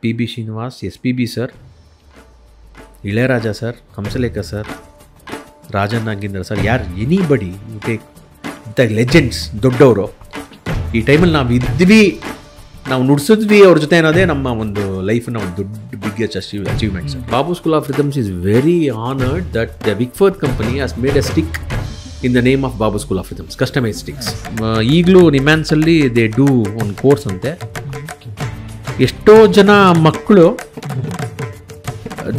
P B Srinivas, SPB sir, Ilaiyaraaja sir, Hamsalekha sir, Rajan Nagendra sir, ಯಾರು anybody you take the legends, ದೊಡ್ಡವರು. ಈ ಟೈಮಲ್ಲಿ ನಾವು ಇದ್ವಿ, ನಾವು ನುಡಿಸಿದ್ವಿ ಅವ್ರ ಜೊತೆ ಅನ್ನೋದೇ ನಮ್ಮ ಒಂದು ಲೈಫ್ನ ಒಂದು ದೊಡ್ಡ biggest achievements. Babu school of rhythms is very honoured that the Vic Firth company has made a stick in the name of Babu school of rhythms, customise sticks. ಈಗಲೂ ನಿಮ್ಯಾನ್ಸಲ್ಲಿ ದೇ ಡೂ ಒಂದು ಕೋರ್ಸ್ ಅಂತೆ. ಎಷ್ಟೋ ಜನ ಮಕ್ಕಳು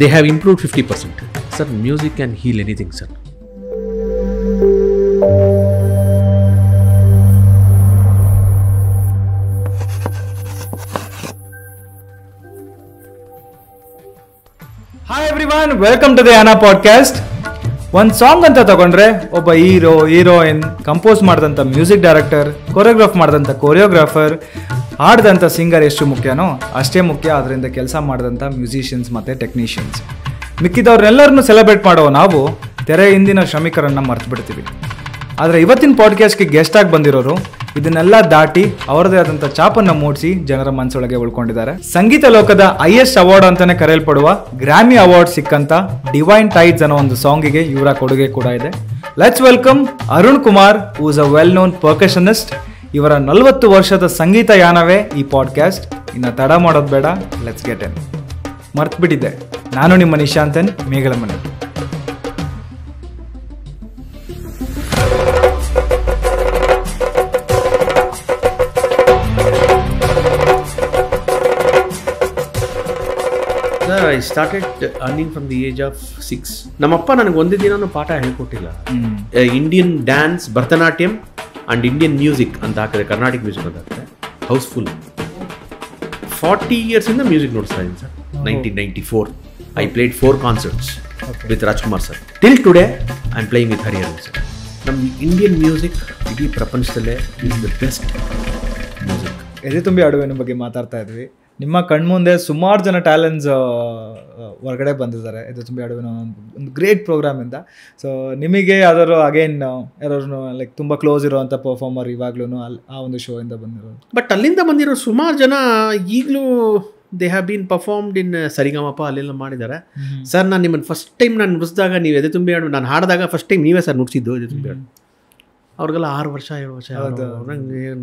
they have improved 50%. Sir, music can heal anything sir. Hi everyone, welcome to the Yaana podcast. ಒಂದು song ಅಂತ ತಗೊಂಡ್ರೆ ಒಬ್ಬ ಹೀರೋಯಿನ್, ಕಂಪೋಸ್ ಮಾಡಿದಂಥ ಮ್ಯೂಸಿಕ್ ಡೈರೆಕ್ಟರ್, ಕೊರಿಯೋಗ್ರಾಫ್ ಮಾಡಿದಂಥ ಕೊರಿಯೋಗ್ರಾಫರ್, ಹಾಡ್ದಂಥ ಸಿಂಗರ್ ಎಷ್ಟು ಮುಖ್ಯನೋ ಅಷ್ಟೇ ಮುಖ್ಯ ಅದರಿಂದ ಕೆಲಸ ಮಾಡಿದಂಥ ಮ್ಯೂಸಿಷಿಯನ್ಸ್ ಮತ್ತು ಟೆಕ್ನಿಷಿಯನ್ಸ್. ಮಿಕ್ಕಿದವ್ರನ್ನೆಲ್ಲರನ್ನೂ ಸೆಲೆಬ್ರೇಟ್ ಮಾಡೋ ನಾವು ತೆರೆ ಹಿಂದಿನ ಶ್ರಮಿಕರನ್ನು ಮರ್ತು ಬಿಡ್ತೀವಿ. ಆದರೆ ಇವತ್ತಿನ ಪಾಡ್ಕಾಸ್ಟ್ಗೆ ಗೆಸ್ಟ್ ಆಗಿ ಬಂದಿರೋರು ಇದನ್ನೆಲ್ಲ ದಾಟಿ ಅವರದೇ ಆದಂಥ ಚಾಪನ್ನು ಮೂಡಿಸಿ ಜನರ ಮನಸ್ಸೊಳಗೆ ಉಳ್ಕೊಂಡಿದ್ದಾರೆ. ಸಂಗೀತ ಲೋಕದ ಹೈಯೆಸ್ಟ್ ಅವಾರ್ಡ್ ಅಂತಾನೆ ಕರೆಯಲ್ಪಡುವ ಗ್ರಾಮಿ ಅವಾರ್ಡ್ ಸಿಕ್ಕಂತ ಡಿವೈನ್ ಟೈಡ್ಸ್ ಅನ್ನೋ ಒಂದು ಸಾಂಗಿಗೆ ಇವರ ಕೊಡುಗೆ ಕೂಡ ಇದೆ. Let's welcome Arun Kumar, who is a well known percussionist. ಇವರ 40 ವರ್ಷದ ಸಂಗೀತ ಯಾನವೇ ಈ ಪಾಡ್ಕಾಸ್ಟ್. ಇನ್ನು ತಡ ಮಾಡೋದು ಬೇಡ, ಲೆಟ್ಸ್ ಗೆಟ್ ಇನ್. ಮರ್ತು ಬಿಟ್ಟಿದ್ದೆ, ನಾನು ನಿಮ್ಮ ನಿಶಾಂತನ್, ಮೇಘಲ ಮನೆ. I started earning from the age of 6. ನಮ್ಮಪ್ಪ ನನಗೆ ಒಂದೇ ದಿನ ಪಾಠ ಹೇಳ್ಕೊಟ್ಟಿಲ್ಲ. Indian dance, Bharatanatyam and Indian music ಅಂತ ಹಾಕಿದೆ, ಕರ್ನಾಟಿಕ್ ಮ್ಯೂಸಿಕ್ ಅಂತ ಹಾಕಿದೆ. ಹೌಸ್ಫುಲ್ 40 ಇಯರ್ಸಿಂದ ಮ್ಯೂಸಿಕ್ ನೋಡಿಸ್ತಾ ಇದ್ದೀನಿ sir. 1994 I played 4 concerts with Rajkumar sir. Till today I am playing with Hariharan sir. ನಮ್ಮ ಇಂಡಿಯನ್ ಮ್ಯೂಸಿಕ್ ಇಡೀ ಪ್ರಪಂಚದಲ್ಲೇ ಈಸ್ ದ ಬೆಸ್ಟ್ ಮ್ಯೂಸಿಕ್. ಎದೆ ತುಂಬಿ ಆಡುವಿನ ಬಗ್ಗೆ ಮಾತಾಡ್ತಾ ಇದ್ವಿ. ನಿಮ್ಮ ಕಣ್ಮುಂದೆ ಸುಮಾರು ಜನ ಟ್ಯಾಲೆಂಟ್ಸ್ ಹೊರಗಡೆ ಬಂದಿದ್ದಾರೆ ಎದೆ ತುಂಬಿ ಆಡುವಿನ ಒಂದು ಗ್ರೇಟ್ ಪ್ರೋಗ್ರಾಮಿಂದ. ಸೊ ನಿಮಗೆ ಯಾವ್ದಾದ್ರು ಅಗೇನ್ ಯಾರು ಲೈಕ್ ತುಂಬ ಕ್ಲೋಸ್ ಇರೋವಂಥ ಪರ್ಫಾರ್ಮರ್ ಇವಾಗ್ಲೂ ಆ ಒಂದು ಶೋ ಇಂದ ಬಂದಿರೋದು? ಬಟ್ ಅಲ್ಲಿಂದ ಬಂದಿರೋ ಸುಮಾರು ಜನ ಈಗಲೂ ದೇ ಹ್ಯಾವ್ ಬೀನ್ ಪರ್ಫಾರ್ಮ್ಡ್ ಇನ್ ಸರಿಗಮಪ, ಅಲ್ಲೆಲ್ಲ ಮಾಡಿದ್ದಾರೆ. ಸರ್, ನಾನು ನಿಮ್ಮನ್ನು ಫಸ್ಟ್ ಟೈಮ್ ನಾನು ನುಡಿಸಿದಾಗ, ನೀವು ಎದೆ ತುಂಬಿ ಆಡು ನಾನು ಹಾಡಿದಾಗ ಫಸ್ಟ್ ಟೈಮ್ ನೀವೇ ಸರ್ ನುಡಿಸಿದ್ದು ಎದೆ ತುಂಬಿ ಆಡು. ಅವ್ರಿಗೆಲ್ಲ 6 ವರ್ಷ 7 ವರ್ಷ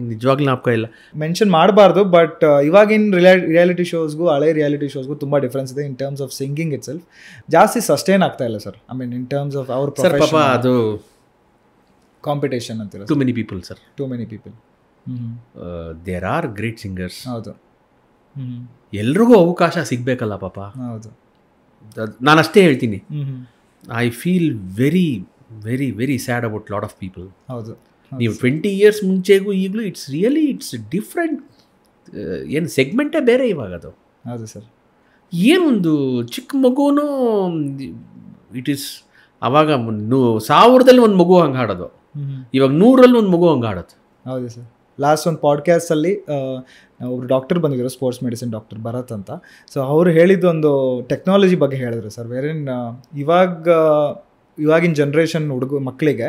ನಿಜವಾಗ್ಲೂ ಜ್ಞಾಪಕ ಇಲ್ಲ. ಮೆನ್ಷನ್ ಮಾಡಬಾರ್ದು, ಬಟ್ ಇವಾಗಿನ ರಿಯಾಲಿಟಿ ಶೋಸ್ಗೂ ಹಳೆ ರಿಯಾಲಿಟಿ ಶೋಸ್ಗೂ ತುಂಬ ಡಿಫ್ರೆನ್ಸ್ ಇದೆ in terms of singing itself. ಜಾಸ್ತಿ ಸಸ್ಟೈನ್ ಆಗ್ತಾ ಇಲ್ಲ sir. I mean in terms of ಅವ್ರ ಪಾಪ ಅದು ಕಾಂಪಿಟೇಷನ್ ಅಂತೀರ. Too many people sir, too many people. There are great singers. ಹೌದು, ಎಲ್ರಿಗೂ ಅವಕಾಶ ಸಿಗಬೇಕಲ್ಲ ಪಾಪ. ಹೌದು, ನಾನು ಅಷ್ಟೇ ಹೇಳ್ತೀನಿ. I feel very very very sad about lot of people. ಹೌದು, ನೀವು 20 ಇಯರ್ಸ್ ಮುಂಚೆಗೂ ಈಗಲೂ ಇಟ್ಸ್ ಡಿಫ್ರೆಂಟ್. ಏನು ಸೆಗ್ಮೆಂಟೇ ಬೇರೆ ಇವಾಗ. ಅದು ಹೌದು ಸರ್. ಏನೊಂದು ಚಿಕ್ಕ ಮಗುನೂ ಇಟ್ ಈಸ್ ಆವಾಗ 1000ರಲ್ಲಿ ಒಂದು ಮಗು ಹಂಗೆ ಹಾಡೋದು, ಇವಾಗ 100ರಲ್ಲಿ ಒಂದು ಮಗು ಹಂಗೆ ಹಾಡೋದು. ಹೌದು ಸರ್. ಲಾಸ್ಟ್ ಒಂದು ಪಾಡ್ಕಾಸ್ಟಲ್ಲಿ ಒಬ್ರು ಡಾಕ್ಟರ್ ಬಂದಿದ್ರು, ಸ್ಪೋರ್ಟ್ಸ್ ಮೆಡಿಸಿನ್ ಡಾಕ್ಟರ್ ಭರತ್ ಅಂತ. ಸೊ ಅವರು ಹೇಳಿದ್ದೊಂದು ಟೆಕ್ನಾಲಜಿ ಬಗ್ಗೆ ಹೇಳಿದ್ರು ಸರ್. ವೇರೇನ್ ಇವಾಗಿನ ಜನ್ರೇಷನ್ ಮಕ್ಕಳಿಗೆ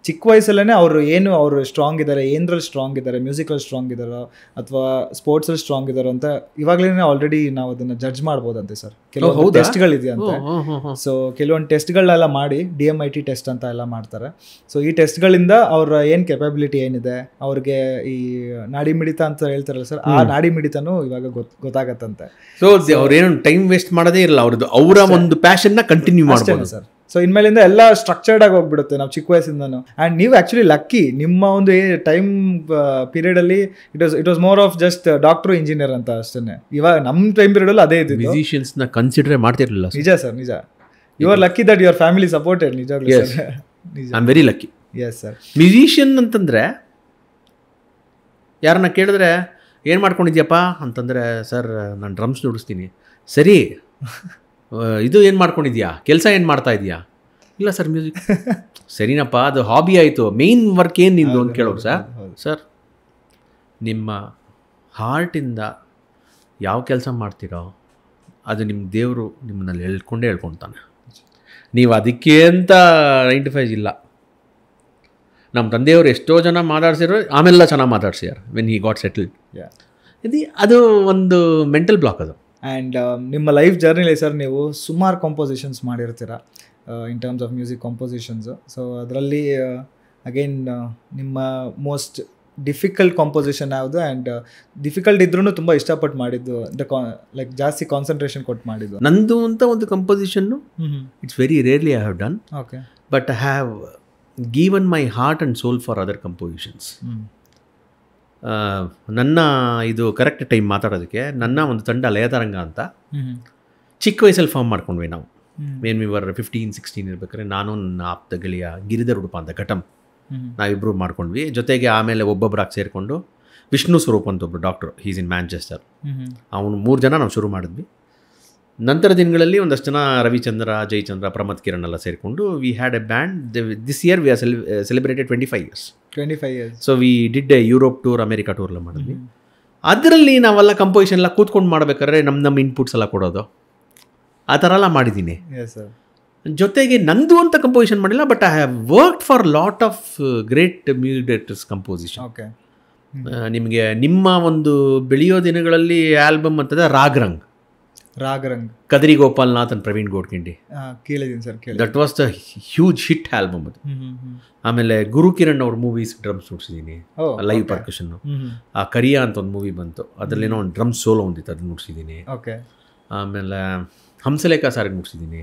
ಚಿಕ್ಕ ವಯಸ್ಸಲ್ಲೇ ಅವರು ಸ್ಟ್ರಾಂಗ್ ಇದ್ದಾರೆ, ಏನರಲ್ಲಿ ಸ್ಟ್ರಾಂಗ್ ಇದ್ದಾರೆ, ಮ್ಯೂಸಿಕಲ್ಲಿ ಸ್ಟ್ರಾಂಗ್ ಇದ್ದಾರೋ ಅಥವಾ ಸ್ಪೋರ್ಟ್ಸಲ್ಲಿ ಸ್ಟ್ರಾಂಗ್ ಇದ್ದಾರೋ ಅಂತ ಇವಾಗಲೇ ಆಲ್ರೆಡಿ ನಾವು ಅದನ್ನು ಜಡ್ಜ್ ಮಾಡ್ಬೋದಂತೆ ಸರ್. ಕೆಲವೊಂದು ಟೆಸ್ಟ್ಗಳಿದೆಯಂತೆ. ಸೊ ಕೆಲವೊಂದು ಟೆಸ್ಟ್ಗಳನ್ನೆಲ್ಲ ಮಾಡಿ DMIT ಟೆಸ್ಟ್ ಅಂತ ಎಲ್ಲ ಮಾಡ್ತಾರೆ. ಸೊ ಈ ಟೆಸ್ಟ್ಗಳಿಂದ ಅವ್ರ ಏನು ಕೆಪಾಬಿಲಿಟಿ ಏನಿದೆ, ಅವ್ರಿಗೆ ಈ ನಾಡಿ ಮಿಡಿತ ಅಂತ ಹೇಳ್ತಾರಲ್ಲ ಸರ್, ಆ ನಾಡಿ ಮಿಡಿತನೂ ಇವಾಗ ಗೊತ್ತಾಗತ್ತಂತೆ. ಸೊ ಅವ್ರೇನು ಟೈಮ್ ವೇಸ್ಟ್ ಮಾಡೋದೇ ಇರಲ್ಲ, ಅವ್ರದ್ದು ಅವರ ಒಂದು ಪ್ಯಾಷನ್ನ ಕಂಟಿನ್ಯೂ ಮಾಡ್ಬೋದು ಸರ್. ಸೊ ಇನ್ಮೇಲಿಂದ ಎಲ್ಲ ಸ್ಟ್ರಕ್ಚರ್ಡ್ ಆಗಿ ಹೋಗ್ಬಿಡುತ್ತೆ ನಾವು ಚಿಕ್ಕ ವಯಸ್ಸಿಂದನೂ. ಆ್ಯಂಡ್ ನೀವು ಆ್ಯಕ್ಚುಲಿ ಲಕ್ಕಿ, ನಿಮ್ಮ ಒಂದು ಟೈಮ್ ಪೀರಿಯಡಲ್ಲಿ it was more of just doctor engineer ಅಂತ ಅಷ್ಟೇ. ಇವಾಗ ನಮ್ಮ ಟೈಮ್ ಪೀರಿಯಡಲ್ಲಿ ಅದೇ ಇದ್ದು. ಮ್ಯೂಸಿಷಿಯನ್ಸ್ನ ಕನ್ಸಿಡರ್ ಮಾಡ್ತಿರಲಿಲ್ಲ. ನಿಜ ಸರ್, ನಿಜ. You are lucky that your family supported. ನಿಜವಾಗ್ಲೂ ಸರ್, ನಿಜ. I am very lucky. Yes sir. Musician ಅಂತಂದರೆ ಯಾರನ್ನ ಕೇಳಿದ್ರೆ ಏನು ಮಾಡ್ಕೊಂಡಿದ್ಯಪ್ಪ ಅಂತಂದರೆ, ಸರ್ ನಾನು ಡ್ರಮ್ಸ್ ನುಡಿಸ್ತೀನಿ. ಸರಿ, ಇದು ಏನು ಮಾಡ್ಕೊಂಡಿದ್ಯಾ, ಕೆಲಸ ಏನು ಮಾಡ್ತಾ ಇದೆಯಾ? ಇಲ್ಲ ಸರ್ ಮ್ಯೂಸಿಕ್. ಸರಿನಪ್ಪ, ಅದು ಹಾಬಿ ಆಯಿತು, ಮೇನ್ ವರ್ಕ್ ಏನು ನಿಂದು ಅಂತ ಕೇಳೋರು. ಸರ್ ನಿಮ್ಮ ಹಾರ್ಟಿಂದ ಯಾವ ಕೆಲಸ ಮಾಡ್ತೀರೋ ಅದು ನಿಮ್ಮ ದೇವರು ನಿಮ್ಮನ್ನಲ್ಲಿ ಹೇಳ್ಕೊತಾನೆ. ನೀವು ಅದಕ್ಕೆ ಅಂತ 9 to 5 ಇಲ್ಲ. ನಮ್ಮ ತಂದೆಯವರು ಎಷ್ಟೋ ಜನ ಮಾತಾಡ್ಸಿರೋ, ಆಮೇಲೆಲ್ಲ ಚೆನ್ನಾಗಿ ಮಾತಾಡ್ಸ್ಯಾರ ವೆನ್ ಹಿ ಗಾಟ್ ಸೆಟಲ್ಡ್. ಅದು ಒಂದು ಮೆಂಟಲ್ ಬ್ಲಾಕ್ ಅದು. ಆ್ಯಂಡ್ ನಿಮ್ಮ ಲೈಫ್ ಜರ್ನಿಲಿ ಸರ್ ನೀವು ಸುಮಾರು ಕಂಪೋಸಿಷನ್ಸ್ ಮಾಡಿರ್ತೀರ in terms of music compositions. So ಅದರಲ್ಲಿ ಅಗೈನ್ ನಿಮ್ಮ ಮೋಸ್ಟ್ ಡಿಫಿಕಲ್ಟ್ ಕಂಪೋಸಿಷನ್ ಯಾವುದು ಆ್ಯಂಡ್ ಡಿಫಿಕಲ್ಟ್ ಇದ್ರೂ ತುಂಬ ಇಷ್ಟಪಟ್ಟು ಮಾಡಿದ್ದು ಲೈಕ್ ಜಾಸ್ತಿ ಕಾನ್ಸಂಟ್ರೇಷನ್ ಕೊಟ್ಟು ಮಾಡಿದ್ದು? ನಂದು ಅಂತ ಒಂದು composition it's very rarely I have done, okay, but I have given my heart and soul for other compositions. ನನ್ನ ಇದು ಕರೆಕ್ಟ್ ಟೈಮ್ ಮಾತಾಡೋದಕ್ಕೆ, ನನ್ನ ಒಂದು ತಂಡ ಲಯತರಂಗ ಅಂತ ಚಿಕ್ಕ ವಯಸ್ಸಲ್ಲಿ ಫಾರ್ಮ್ ಮಾಡ್ಕೊಂಡ್ವಿ ನಾವು. ವೇನ್ ವಿ ವರ್ 15-16 ಇರ್ಬೇಕಾದ್ರೆ ನಾನು ನನ್ನ ಆಪ್ತ ಗೆಳೆಯ ಗಿರಿಧರ್ ಉಡುಪ ಅಂತ ಘಟಮ್ ನಾವಿಬ್ಬರು ಮಾಡ್ಕೊಂಡ್ವಿ. ಜೊತೆಗೆ ಆಮೇಲೆ ಒಬ್ಬೊಬ್ಬರಾಗಿ ಸೇರಿಕೊಂಡು ವಿಷ್ಣು ಸ್ವರೂಪ್ ಅಂತ ಒಬ್ಬರು ಡಾಕ್ಟರ್, ಹೀಸ್ ಇನ್ ಮ್ಯಾಂಚೆಸ್ಟರ್, ಅವನು 3 ಜನ ನಾವು ಶುರು ಮಾಡಿದ್ವಿ. ನಂತರ ದಿನಗಳಲ್ಲಿ ಒಂದಷ್ಟು ಜನ ರವಿಚಂದ್ರ, ಜಯಚಂದ್ರ, ಪ್ರಮಥ್ ಕಿರಣ್ ಎಲ್ಲ ಸೇರಿಕೊಂಡು V had A band. This year we R celebrated 25 years. So we did A Europe tour, America tour ಎಲ್ಲ ಮಾಡಿದ್ವಿ. ಅದರಲ್ಲಿ ನಾವೆಲ್ಲ ಕಂಪೋಸಿಷನ್ ಎಲ್ಲ ಕೂತ್ಕೊಂಡು ಮಾಡಬೇಕಾದ್ರೆ ನಮ್ಮ ಇನ್ಪುಟ್ಸ್ ಎಲ್ಲ ಕೊಡೋದು, ಆ ಥರ ಎಲ್ಲ ಮಾಡಿದ್ದೀನಿ. ಜೊತೆಗೆ ನಂದು ಅಂತ ಕಂಪೋಸಿಷನ್ ಮಾಡಿಲ್ಲ, but I have worked for lot of great music directors composition. Okay, ನಿಮಗೆ ನಿಮ್ಮ ಒಂದು ಬೆಳೆಯೋ ದಿನಗಳಲ್ಲಿ ಆಲ್ಬಮ್ ಅಂತಂದರೆ ರಾಗ್ ರಂಗ್ ಕದರಿ ಗೋಪಾಲ್ನಾಥ್ ಅಂಡ್ ಪ್ರವೀಣ್ ಗೋಡ್ಕಿಂಡಿ, ಕೇಳಿದ್ದೀನಿ sir. That was the huge hit album ಅದು. ಆಮೇಲೆ ಗುರು ಕಿರಣ್ ಅವ್ರ ಮೂವೀಸ್ ಡ್ರಮ್ಸ್ ನುಡ್ಸಿದ್ದೀನಿ, ಲೈವ್ ಪರ್ಕಷನ್. ಆ ಕರಿಯಾ ಅಂತ ಒಂದು ಮೂವಿ ಬಂತು, ಅದರಲ್ಲೇನೋ ಒಂದು ಡ್ರಮ್ ಸೋಲೋ ಒಂದಿತ್ತು, ಅದನ್ನ ನುಡ್ಸಿದ್ದೀನಿ. ಆಮೇಲೆ ಹಂಸಲೇಖ ಸಾರಿಗೆ ನುಡ್ಸಿದ್ದೀನಿ,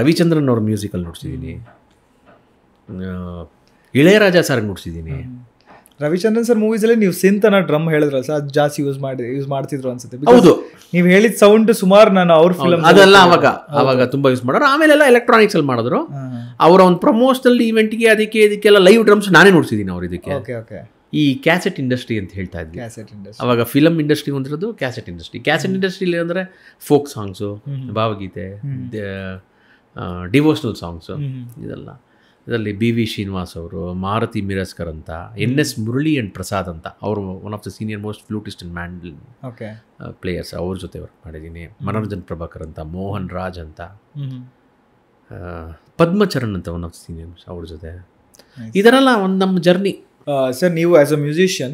ರವಿಚಂದ್ರನ್ ಅವ್ರ ಮ್ಯೂಸಿಕಲ್ಲಿ ನುಡ್ಸಿದ್ದೀನಿ, ಇಳೆಯರಾಜ ಸಾರಿಗೆ ನುಡ್ಸಿದ್ದೀನಿ. ರವಿಚಂದ್ರನ್ ಸರ್ ಮೂವೀಸಲ್ಲಿ ನೀವು ಸಿಂತ್ ಅನ್ನೋ ಡ್ರಮ್ ಹೇಳಿದ್ರಲ್ಲ ಸರ್, ಅದು ಜಾಸ್ತಿ ಯೂಸ್ ಮಾಡ್ತಿದ್ರು ಅನ್ಸುತ್ತೆ. ಹೌದು, ನೀವು ಹೇಳಿದ ಸೌಂಡ್ ಸುಮಾರು ನಾನು ಅವ್ರ ಫಿಲ್ಮ್ ಅದೆಲ್ಲ ಅವಾಗ ತುಂಬ ಯೂಸ್ ಮಾಡೋರು. ಆಮೇಲೆಲ್ಲ ಎಲೆಕ್ಟ್ರಾನಿಕ್ಸ್ ಅಲ್ಲಿ ಮಾಡಿದ್ರು. ಅವರ ಒಂದು ಪ್ರಮೋಷನಲ್ ಈವೆಂಟ್ಗೆ ಇದಕ್ಕೆಲ್ಲ ಲೈವ್ ಡ್ರಮ್ಸ್ ನಾನೇ ನೋಡ್ಸಿದ್ದೀನಿ ಅವ್ರು. ಇದಕ್ಕೆ ಈ ಕ್ಯಾಸೆಟ್ ಇಂಡಸ್ಟ್ರಿ ಅಂತ ಹೇಳ್ತಾ ಇದ್ವಿ ಅವಾಗ. ಫಿಲಮ್ ಇಂಡಸ್ಟ್ರಿ ಒಂದಿರೋದು ಕ್ಯಾಸೆಟ್ ಇಂಡಸ್ಟ್ರಿ. ಕ್ಯಾಸೆಟ್ ಇಂಡಸ್ಟ್ರಿಲಿ ಅಂದರೆ ಫೋಕ್ ಸಾಂಗ್ಸು, ಭಾವಗೀತೆ, ಡಿವೋಷನಲ್ ಸಾಂಗ್ಸು, ಇದೆಲ್ಲ. ಇದರಲ್ಲಿ BV ಶ್ರೀನಿವಾಸ್ ಅವರು, ಮಾರುತಿ ಮಿರಸ್ಕರ್ ಅಂತ, NS ಮುರಳಿ ಆ್ಯಂಡ್ ಪ್ರಸಾದ್ ಅಂತ, ಅವರು one of the senior most flutist and mandolin players, ಅವ್ರ ಜೊತೆ ವರ್ಕ್ ಮಾಡಿದ್ದೀನಿ. ಮನೋರಂಜನ್ ಪ್ರಭಾಕರ್ ಅಂತ, ಮೋಹನ್ ರಾಜ್ ಅಂತ, ಪದ್ಮಚರಣ್ ಅಂತ ಒನ್ ಆಫ್ ದ ಸೀನಿಯರ್ಸ್, ಅವ್ರ ಜೊತೆ. ಇದರೆಲ್ಲ ಒಂದು ನಮ್ಮ ಜರ್ನಿ. ಸರ್, ನೀವು ಆ್ಯಸ್ ಅ ಮ್ಯೂಸಿಷಿಯನ್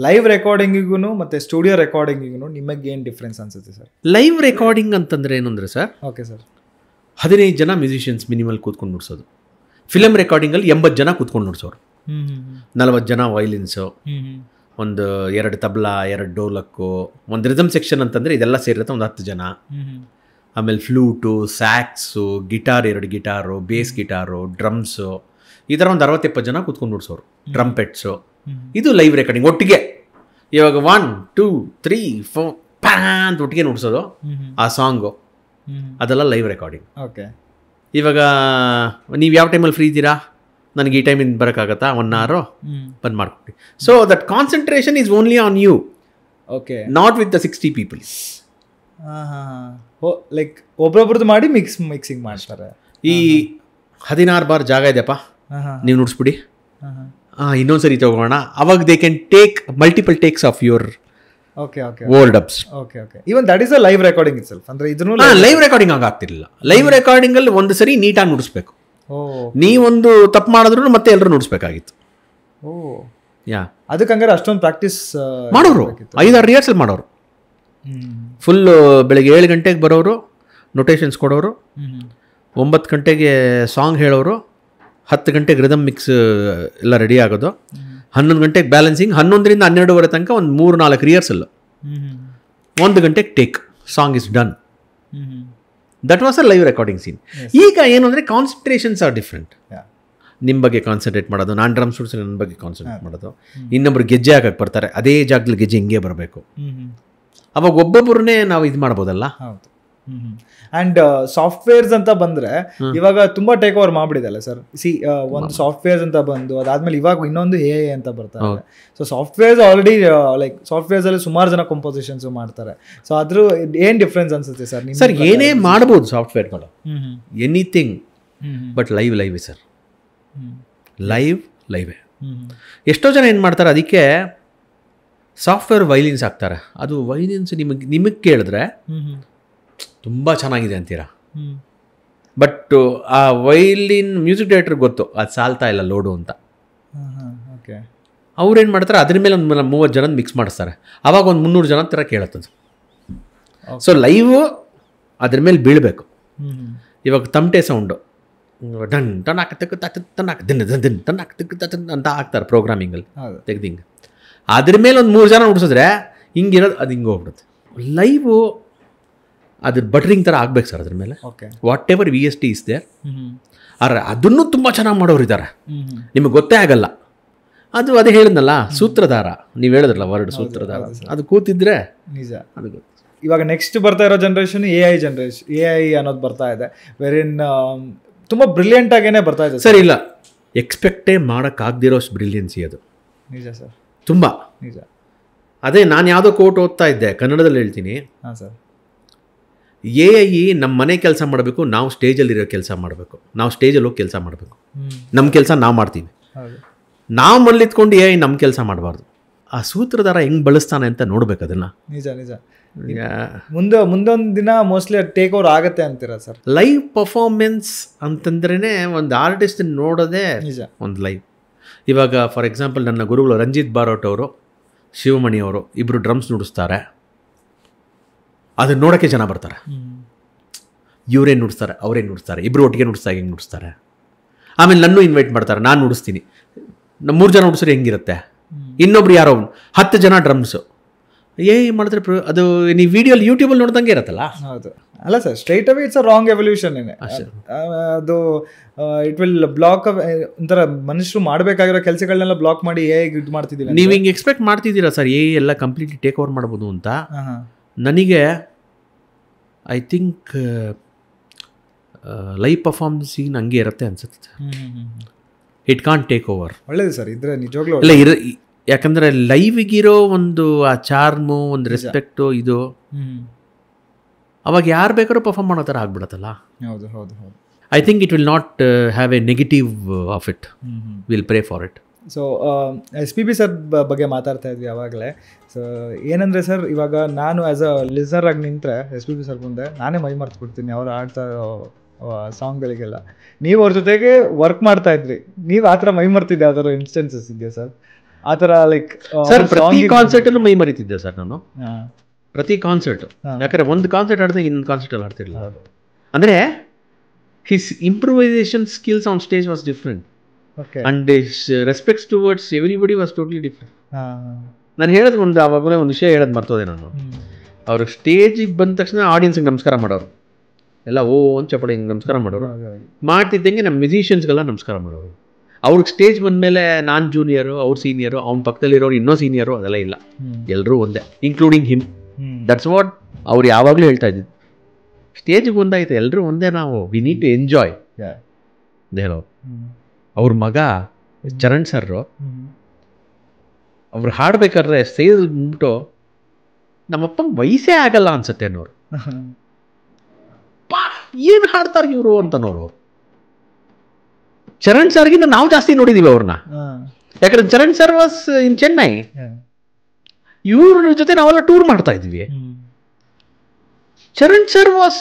ಲೈವ್ ರೆಕಾರ್ಡಿಂಗಿಗೂ ಮತ್ತು ಸ್ಟುಡಿಯೋ ರೆಕಾರ್ಡಿಂಗಿಗೂ ನಿಮಗೆ ಏನು ಡಿಫ್ರೆನ್ಸ್ ಅನ್ಸುತ್ತೆ ಸರ್? ಲೈವ್ ರೆಕಾರ್ಡಿಂಗ್ ಅಂತಂದರೆ ಏನು ಅಂದರೆ ಸರ್, ಓಕೆ ಸರ್, 15 ಜನ ಮ್ಯೂಸಿಷಿಯನ್ಸ್ ಮಿನಿಮಲ್ ಕೂತ್ಕೊಂಡು ನುಡ್ಸೋದು. ಫಿಲಮ್ ರೆಕಾರ್ಡಿಂಗಲ್ಲಿ 80 ಜನ ಕೂತ್ಕೊಂಡು ನುಡ್ಸೋರು, 40 ಜನ ವೈಲಿನ್ಸು, ಒಂದು 2 ತಬ್ಲಾ, 2 ಡೋಲಕ್ಕು, ಒಂದು ರಿದಮ್ ಸೆಕ್ಷನ್ ಅಂತಂದರೆ ಇದೆಲ್ಲ ಸೇರಿರುತ್ತೆ ಒಂದು 10 ಜನ. ಆಮೇಲೆ flute, sax, guitar, 2 guitar, bass guitar, drums, ಈ ಥರ ಒಂದು 60-70 ಜನ ಕೂತ್ಕೊಂಡು ನುಡ್ಸೋರು. ಟ್ರಂಪೆಟ್ಸು, ಇದು ಲೈವ್ ರೆಕಾರ್ಡಿಂಗ್ ಒಟ್ಟಿಗೆ. ಇವಾಗ 1 2 3 4 ಅಂತ ಒಟ್ಟಿಗೆ ನುಡ್ಸೋದು ಆ ಸಾಂಗು, ಅದೆಲ್ಲ ಲೈವ್ ರೆಕಾರ್ಡಿಂಗ್. ಓಕೆ, ಇವಾಗ ನೀವು ಯಾವ ಟೈಮಲ್ಲಿ ಫ್ರೀ ಇದ್ದೀರಾ, ನನಗೆ ಈ ಟೈಮಿಂದ ಬರೋಕ್ಕಾಗತ್ತಾ, 1 hour ಬಂದು ಮಾಡ್ಕೊಡಿ. So that concentration is only on you, okay, not with the 60 people. Like ಒಬ್ರೊಬ್ರದ್ದು ಮಾಡಿ ಮಿಕ್ಸಿಂಗ್ ಮಾಡ್ತಾರೆ. ಈ 16 ಬಾರ್ ಜಾಗ ಇದೆಯಪ್ಪ, ನೀವು ನುಡ್ಸ್ಬಿಡಿ, ಇನ್ನೊಂದ್ಸರಿ ತಗೋಣ. ಅವಾಗ they can take multiple takes of your word ups. Even that is a live recording itself. ಅಂದ್ರೆ ಇದನ್ನು ಲೈವ್ ರೆಕಾರ್ಡಿಂಗ್ ಆಗಾಗ್ತಿರ್ಲಿಲ್ಲ. ಲೈವ್ ರೆಕಾರ್ಡಿಂಗ್ ಅಲ್ಲಿ ಒಂದು ಸರಿ ನೀಟಾಗಿ ನುಡಿಸ್ಬೇಕು. ನೀವೊಂದು ತಪ್ಪು ಮಾಡಿದ್ರು ಮತ್ತೆ ಎಲ್ಲರೂ ನುಡಿಸ್ಬೇಕಾಗಿತ್ತು. ಅದಕ್ಕೆ ಹಂಗಾರೆ ಅಷ್ಟೊಂದು ಪ್ರಾಕ್ಟೀಸ್ ಮಾಡೋರು, 5-6 ರಿಹರ್ಸಲ್ ಮಾಡೋರು. ಫುಲ್ಲು ಬೆಳಗ್ಗೆ 7 ಗಂಟೆಗೆ ಬರೋರು, ನೊಟೇಷನ್ಸ್ ಕೊಡೋರು, 9 ಗಂಟೆಗೆ ಸಾಂಗ್ ಹೇಳೋರು, 10 ಗಂಟೆಗೆ ರಿದಮ್ ಮಿಕ್ಸ್ ಎಲ್ಲ ರೆಡಿ ಆಗೋದು, 11 ಗಂಟೆಗೆ ಬ್ಯಾಲೆನ್ಸಿಂಗ್, 11ರಿಂದ 12 ತನಕ ಒಂದು 3-4 ರಿಹರ್ಸಲ್, 1 ಗಂಟೆಗೆ take, song is done. That was a live recording scene. ಈಗ ಏನು ಅಂದರೆ ಕಾನ್ಸಂಟ್ರೇಷನ್ಸ್ ಆರ್ ಡಿಫ್ರೆಂಟ್. ನಿಮ್ಮ ಬಗ್ಗೆ ಕಾನ್ಸಂಟ್ರೇಟ್ ಮಾಡೋದು, ನಾನು ಡ್ರಮ್ಸ್ ನುಡ್ಸಿ ನನ್ನ ಬಗ್ಗೆ ಕಾನ್ಸಂಟ್ರೇಟ್ ಮಾಡೋದು, ಇನ್ನೊಬ್ರು ಗೆಜ್ಜೆ ಹಾಕಕ್ಕೆ ಬರ್ತಾರೆ, ಅದೇ ಜಾಗದಲ್ಲಿ ಗೆಜ್ಜೆ ಹಿಂಗೆ ಬರಬೇಕು. ಅವಾಗ ಒಬ್ಬೊಬ್ಬರನ್ನೇ ನಾವು ಇದು ಮಾಡ್ಬೋದಲ್ಲ. ಅಂಡ್ ಸಾಫ್ಟ್ವೇರ್ಸ್ ಅಂತ ಬಂದ್ರೆ ಇವಾಗ ತುಂಬಾ ಟೇಕ್ ಓವರ್ ಮಾಡ್ಬಿಡಿದಲ್ಲ ಸರ್. ಒಂದು ಸಾಫ್ಟ್ವೇರ್ಸ್ ಅಂತ ಬಂದು ಅದಾದ್ಮೇಲೆ ಇವಾಗ ಇನ್ನೊಂದು AI ಅಂತ ಬರ್ತಾರೆ. So softwares already like softwares ಅಲ್ಲಿ ಸುಮಾರು ಜನ ಕಂಪೋಸಿಷನ್ಸ್ ಮಾಡ್ತಾರೆ. ಸೊ ಅದ್ರ ಏನ್ ಡಿಫ್ರೆನ್ಸ್ ಅನ್ಸುತ್ತೆ ಸರ್? ಸರ್, ಏನೇ ಮಾಡ್ಬೋದು ಸಾಫ್ಟ್ವೇರ್ಗಳು, ಎನಿಥಿಂಗ್, ಬಟ್ ಲೈವ್ ಸರ್, ಲೈವೇ. ಎಷ್ಟೋ ಜನ ಏನು ಮಾಡ್ತಾರೆ, ಅದಕ್ಕೆ ಸಾಫ್ಟ್ವೇರ್ ವೈಲಿನ್ಸ್ ಹಾಕ್ತಾರೆ. ಅದು ವೈಲಿನ್ಸ್ ನಿಮಗೆ ಕೇಳಿದ್ರೆ ತುಂಬ ಚೆನ್ನಾಗಿದೆ ಅಂತೀರಾ, ಬಟ್ ಆ ವೈಲಿನ್ ಮ್ಯೂಸಿಕ್ ಡೈರೆಕ್ಟರ್ಗೆ ಗೊತ್ತು ಅದು ಸಾಲ್ತಾ ಇಲ್ಲ ಲೋಡು ಅಂತ. ಅವ್ರೇನು ಮಾಡ್ತಾರೆ, ಅದ್ರ ಮೇಲೆ ಒಂದು 30 ಜನ ಮಿಕ್ಸ್ ಮಾಡಿಸ್ತಾರೆ. ಆವಾಗ ಒಂದು 300 ಜನ ಥರ ಕೇಳುತ್ತದು. ಸೊ ಲೈವ್ ಅದ್ರ ಮೇಲೆ ಬೀಳಬೇಕು. ಇವಾಗ ತಮಟೆ ಸೌಂಡು ಡನ್ ಟನಾಕ್ ತಕ್ಕ ತನ್ನಾಕ್ ದಿನ ದಿನ ಟನಾಕ್ ತಕ್ಕ ಅಂತ ಹಾಕ್ತಾರೆ ಪ್ರೋಗ್ರಾಮಿಂಗಲ್ಲಿ ತೆಗ್ದಿಂಗೆ. ಅದ್ರ ಮೇಲೆ ಒಂದು 3 ಜನ ಉಡ್ಸಿದ್ರೆ ಹಿಂಗಿರೋದು ಅದು ಹಿಂಗೆ ಹೋಗ್ಬಿಡುತ್ತೆ. ಲೈವು ಅದ್ರ ಬಟ್ರಿಂಗ್ ಥರ ಆಗ್ಬೇಕು ಸರ್ ಅದ್ರ ಮೇಲೆ. Whatever VST is there. ಆದರೆ ಅದನ್ನು ತುಂಬ ಚೆನ್ನಾಗಿ ಮಾಡೋರು ಇದ್ದಾರೆ, ನಿಮಗೆ ಗೊತ್ತೇ ಆಗಲ್ಲ. ಅದು ಅದೇ ಹೇಳಿದ್ನಲ್ಲ ಸೂತ್ರಧಾರ, ನೀವು ಹೇಳಿದ್ರಲ್ಲ ವರ್ಡ್ ಸೂತ್ರಧಾರ, ಅದು ಕೂತಿದ್ರೆ ನಿಜ ಅದು ಗೊತ್ತು. ಇವಾಗ ನೆಕ್ಸ್ಟ್ ಬರ್ತಾ ಇರೋ ಜನರೇಷನ್ AI ಅನ್ನೋದು ಬರ್ತಾ ಇದೆ, ವೆರಿನ್ ತುಂಬ ಬ್ರಿಲಿಯಂಟ್ ಆಗೇನೆ ಬರ್ತಾ ಇದೆ ಸರ್. ಇಲ್ಲ, ಎಕ್ಸ್ಪೆಕ್ಟೇ ಮಾಡೋಕ್ಕಾಗದಿರೋಷ್ಟು ಬ್ರಿಲಿಯನ್ಸಿ ಅದು. ನಿಜ ಸರ್, ತುಂಬ ನಿಜ. ಅದೇ ನಾನು ಯಾವುದೋ ಕೋಟ್ ಓದ್ತಾ ಇದ್ದೆ, ಕನ್ನಡದಲ್ಲಿ ಹೇಳ್ತೀನಿ. ಹಾಂ ಸರ್. AI ನಮ್ಮ ಮನೆ ಕೆಲಸ ಮಾಡಬೇಕು, ನಾವು ಸ್ಟೇಜಲ್ಲಿರೋ ಕೆಲಸ ಮಾಡಬೇಕು, ನಾವು ಸ್ಟೇಜಲ್ಲಿ ಹೋಗಿ ಕೆಲಸ ಮಾಡಬೇಕು. ನಮ್ಮ ಕೆಲಸ ನಾವು ಮಾಡ್ತೀವಿ, ನಾವು ಮಲ್ಲಿತ್ಕೊಂಡು AI ನಮ್ಮ ಕೆಲಸ ಮಾಡಬಾರ್ದು. ಆ ಸೂತ್ರಧಾರ ಹೆಂಗೆ ಬಳಸ್ತಾನೆ ಅಂತ ನೋಡ್ಬೇಕು ಅದನ್ನು. ನಿಜ ನಿಜ. ಮುಂದೊಂದು ದಿನ ಮೋಸ್ಟ್ಲಿ ಟೇಕ್ ಓವರ್ ಆಗುತ್ತೆ ಅಂತೀರಾ ಸರ್? ಲೈವ್ ಪರ್ಫಾರ್ಮೆನ್ಸ್ ಅಂತಂದ್ರೇ ಒಂದು ಆರ್ಟಿಸ್ಟ್ ನೋಡೋದೇ ನಿಜ ಒಂದು ಲೈವ್. ಇವಾಗ ಫಾರ್ ಎಕ್ಸಾಂಪಲ್ ನನ್ನ ಗುರುಗಳು ರಂಜಿತ್ ಬಾರೋಟ್ ಅವರು, ಶಿವಮಣಿ ಅವರು ಇಬ್ಬರು ಡ್ರಮ್ಸ್ ನುಡಿಸ್ತಾರೆ, ಅದನ್ನ ನೋಡೋಕ್ಕೆ ಜನ ಬರ್ತಾರೆ. ಇವರೇನು ನುಡಿಸ್ತಾರೆ, ಅವರೇನು ನುಡಿಸ್ತಾರೆ, ಇಬ್ಬರು ಒಟ್ಟಿಗೆ ನುಡಿಸ್ತಾರೆ, ಹೆಂಗೆ ನುಡಿಸ್ತಾರೆ. ಆಮೇಲೆ ನನ್ನೂ ಇನ್ವೈಟ್ ಮಾಡ್ತಾರೆ, ನಾನು ನುಡಿಸ್ತೀನಿ. 3 ಜನ ನುಡಿಸ್ರೆ ಹೆಂಗಿರುತ್ತೆ. ಇನ್ನೊಬ್ರು ಯಾರೋ 10 ಜನ ಡ್ರಮ್ಸು ಮಾಡಿದ್ರೆ ಅದು ನೀವು ವಿಡಿಯೋಲಿ ಯೂಟ್ಯೂಬಲ್ಲಿ ನೋಡ್ದಂಗೆ ಇರುತ್ತಲ್ಲ. ಹೌದು. ಅಲ್ಲ sir, straight away it's a wrong evolution. ಅದು ಇಟ್ ವಿಲ್ ಬ್ಲಾಕ್ ಒಂಥರ ಮನುಷ್ಯರು ಮಾಡಬೇಕಾಗಿರೋ ಕೆಲಸಗಳನ್ನೆಲ್ಲ ಬ್ಲಾಕ್ ಮಾಡಿ ಇದು ಮಾಡ್ತಿದ್ದೀವಿ. ನೀವು ಹಿಂಗೆ ಎಕ್ಸ್ಪೆಕ್ಟ್ ಮಾಡ್ತಿದ್ದೀರಾ ಸರ್ ಎಲ್ಲ ಕಂಪ್ಲೀಟ್ಲಿ ಟೇಕ್ ಓವರ್ ಮಾಡ್ಬೋದು ಅಂತ? ನನಗೆ ಐ ಥಿಂಕ್ ಲೈವ್ ಪರ್ಫಾರ್ಮೆನ್ಸಿಗೆ ಹಂಗೆ ಇರುತ್ತೆ ಅನ್ಸುತ್ತೆ. It can't take over. ಒಳ್ಳೇದು ಸರ್, ಇದ್ರೆ ನಿಜವಾಗ್ಲೂ ಇಲ್ಲ ಯಾಕಂದರೆ ಲೈವಿಗಿರೋ ಒಂದು ಆ ಚಾರ್ಮು, ಒಂದು ರೆಸ್ಪೆಕ್ಟು, ಇದು ಅವಾಗ ಯಾರು ಬೇಕಾದ್ರೂ ಪರ್ಫಾರ್ಮ್ ಮಾಡೋ ಥರ ಆಗ್ಬಿಡತ್ತಲ್ಲ. ಹೌದು ಹೌದು ಹೌದು. I think it will not have A negative of it. Will pray for it. So SPB sir ಬಗ್ಗೆ ಮಾತಾಡ್ತಾ ಇದ್ವಿ ಆವಾಗಲೇ. ಸೊ ಏನಂದರೆ ಸರ್, ಇವಾಗ ನಾನು ಆ್ಯಸ್ ಅ ಲಿಸನರ್ ಆಗಿ ನಿಂತರೆ SPB ಸರ್ ಮುಂದೆ ನಾನೇ ಮೈ ಮರ್ತು ಬಿಡ್ತೀನಿ ಅವ್ರು ಆಡ್ತಾ ಸಾಂಗ್ಗಳಿಗೆಲ್ಲ. ನೀವು ಅವ್ರ ಜೊತೆಗೆ ವರ್ಕ್ ಮಾಡ್ತಾ ಇದ್ರಿ, ನೀವು ಆ ಥರ ಮೈ ಮರ್ತಿದ್ದೆ ಯಾವ್ದಾದ್ರು ಇನ್ಸ್ಟೆನ್ಸಸ್ ಇದೆಯಾ ಸರ್? ಆ ಥರ ಲೈಕ್ ಸರ್ ಪ್ರತಿ ಕಾನ್ಸರ್ಟಲ್ಲೂ ಮೈ ಮರಿತಿದ್ದೆ ಸರ್ ನಾನು. ಪ್ರತಿ ಕಾನ್ಸರ್ಟು, ಯಾಕಂದರೆ ಒಂದು ಕಾನ್ಸರ್ಟ್ ಆಡಿದ್ರೆ ಇನ್ನೊಂದು ಕಾನ್ಸರ್ಟಲ್ಲಿ ಆಡ್ತಿರಲಿಲ್ಲ. ಅಂದರೆ his improvisation skills on stage was different. And his respects towards everybody was totally different. ನಾನು ಹೇಳೋದು ಆವಾಗಲೇ ಒಂದು ವಿಷಯ ಹೇಳೋದು ಮರ್ತೋದೆ ನಾನು. ಅವರು ಸ್ಟೇಜಿಗೆ ಬಂದ ತಕ್ಷಣ ಆಡಿಯನ್ಸ್ಗೆ ನಮಸ್ಕಾರ ಮಾಡೋರು, ಎಲ್ಲ ಒಂದು ಚಪ್ಪಡಿ ಹಿಂಗೆ ನಮಸ್ಕಾರ ಮಾಡೋರು. ಮಾಡ್ತಿದ್ದಂಗೆ ನಮ್ಮ ಮ್ಯೂಸಿಷಿಯನ್ಸ್ಗೆಲ್ಲ ನಮಸ್ಕಾರ ಮಾಡೋರು. ಅವ್ರಿಗೆ ಸ್ಟೇಜ್ ಬಂದಮೇಲೆ ನಾನು ಜೂನಿಯರು, ಅವ್ರು ಸೀನಿಯರು, ಅವ್ನ ಪಕ್ಕದಲ್ಲಿರೋರು ಇನ್ನೂ ಸೀನಿಯರು, ಅದೆಲ್ಲ ಇಲ್ಲ, ಎಲ್ಲರೂ ಒಂದೇ, ಇನ್ಕ್ಲೂಡಿಂಗ್ ಹಿಮ್. ದಟ್ಸ್ ವಾಟ್ ಅವ್ರು ಯಾವಾಗಲೂ ಹೇಳ್ತಾ ಇದ್ದಿದ್ದು. ಸ್ಟೇಜಿಗೆ ಒಂದಾಯ್ತು, ಎಲ್ಲರೂ ಒಂದೇ, ನಾವು ವಿ ನೀಡ್ ಟು ಎಂಜಾಯ್. ಹೇಳೋ ಅವ್ರ ಮಗ ಚರಣ್ ಸರ್ರು ಅವ್ರು ಹಾಡ್ಬೇಕಾದ್ರೆ ಸ್ಟೇಜ್ ಬಂದ್ಬಿಟ್ಟು ನಮ್ಮಪ್ಪಂಗೆ ವಯಸ್ಸೇ ಆಗಲ್ಲ ಅನ್ಸುತ್ತೆ ಅನ್ನೋರು. ಏನು ಹಾಡ್ತಾರೆ ಇವರು ಅಂತನೋರು. ಚರಣ್ ಸರ್ಗಿಂತ ನಾವು ಜಾಸ್ತಿ ನೋಡಿದೀವಿ ಅವ್ರನ್ನ. ಯಾಕಂದ್ರೆ Charan sir was in Chennai, ಇವ್ರ ಜೊತೆ ನಾವೆಲ್ಲ ಟೂರ್ ಮಾಡ್ತಾ ಇದ್ವಿ. ಚರಣ್ ಸರ್ ವಾಸ್,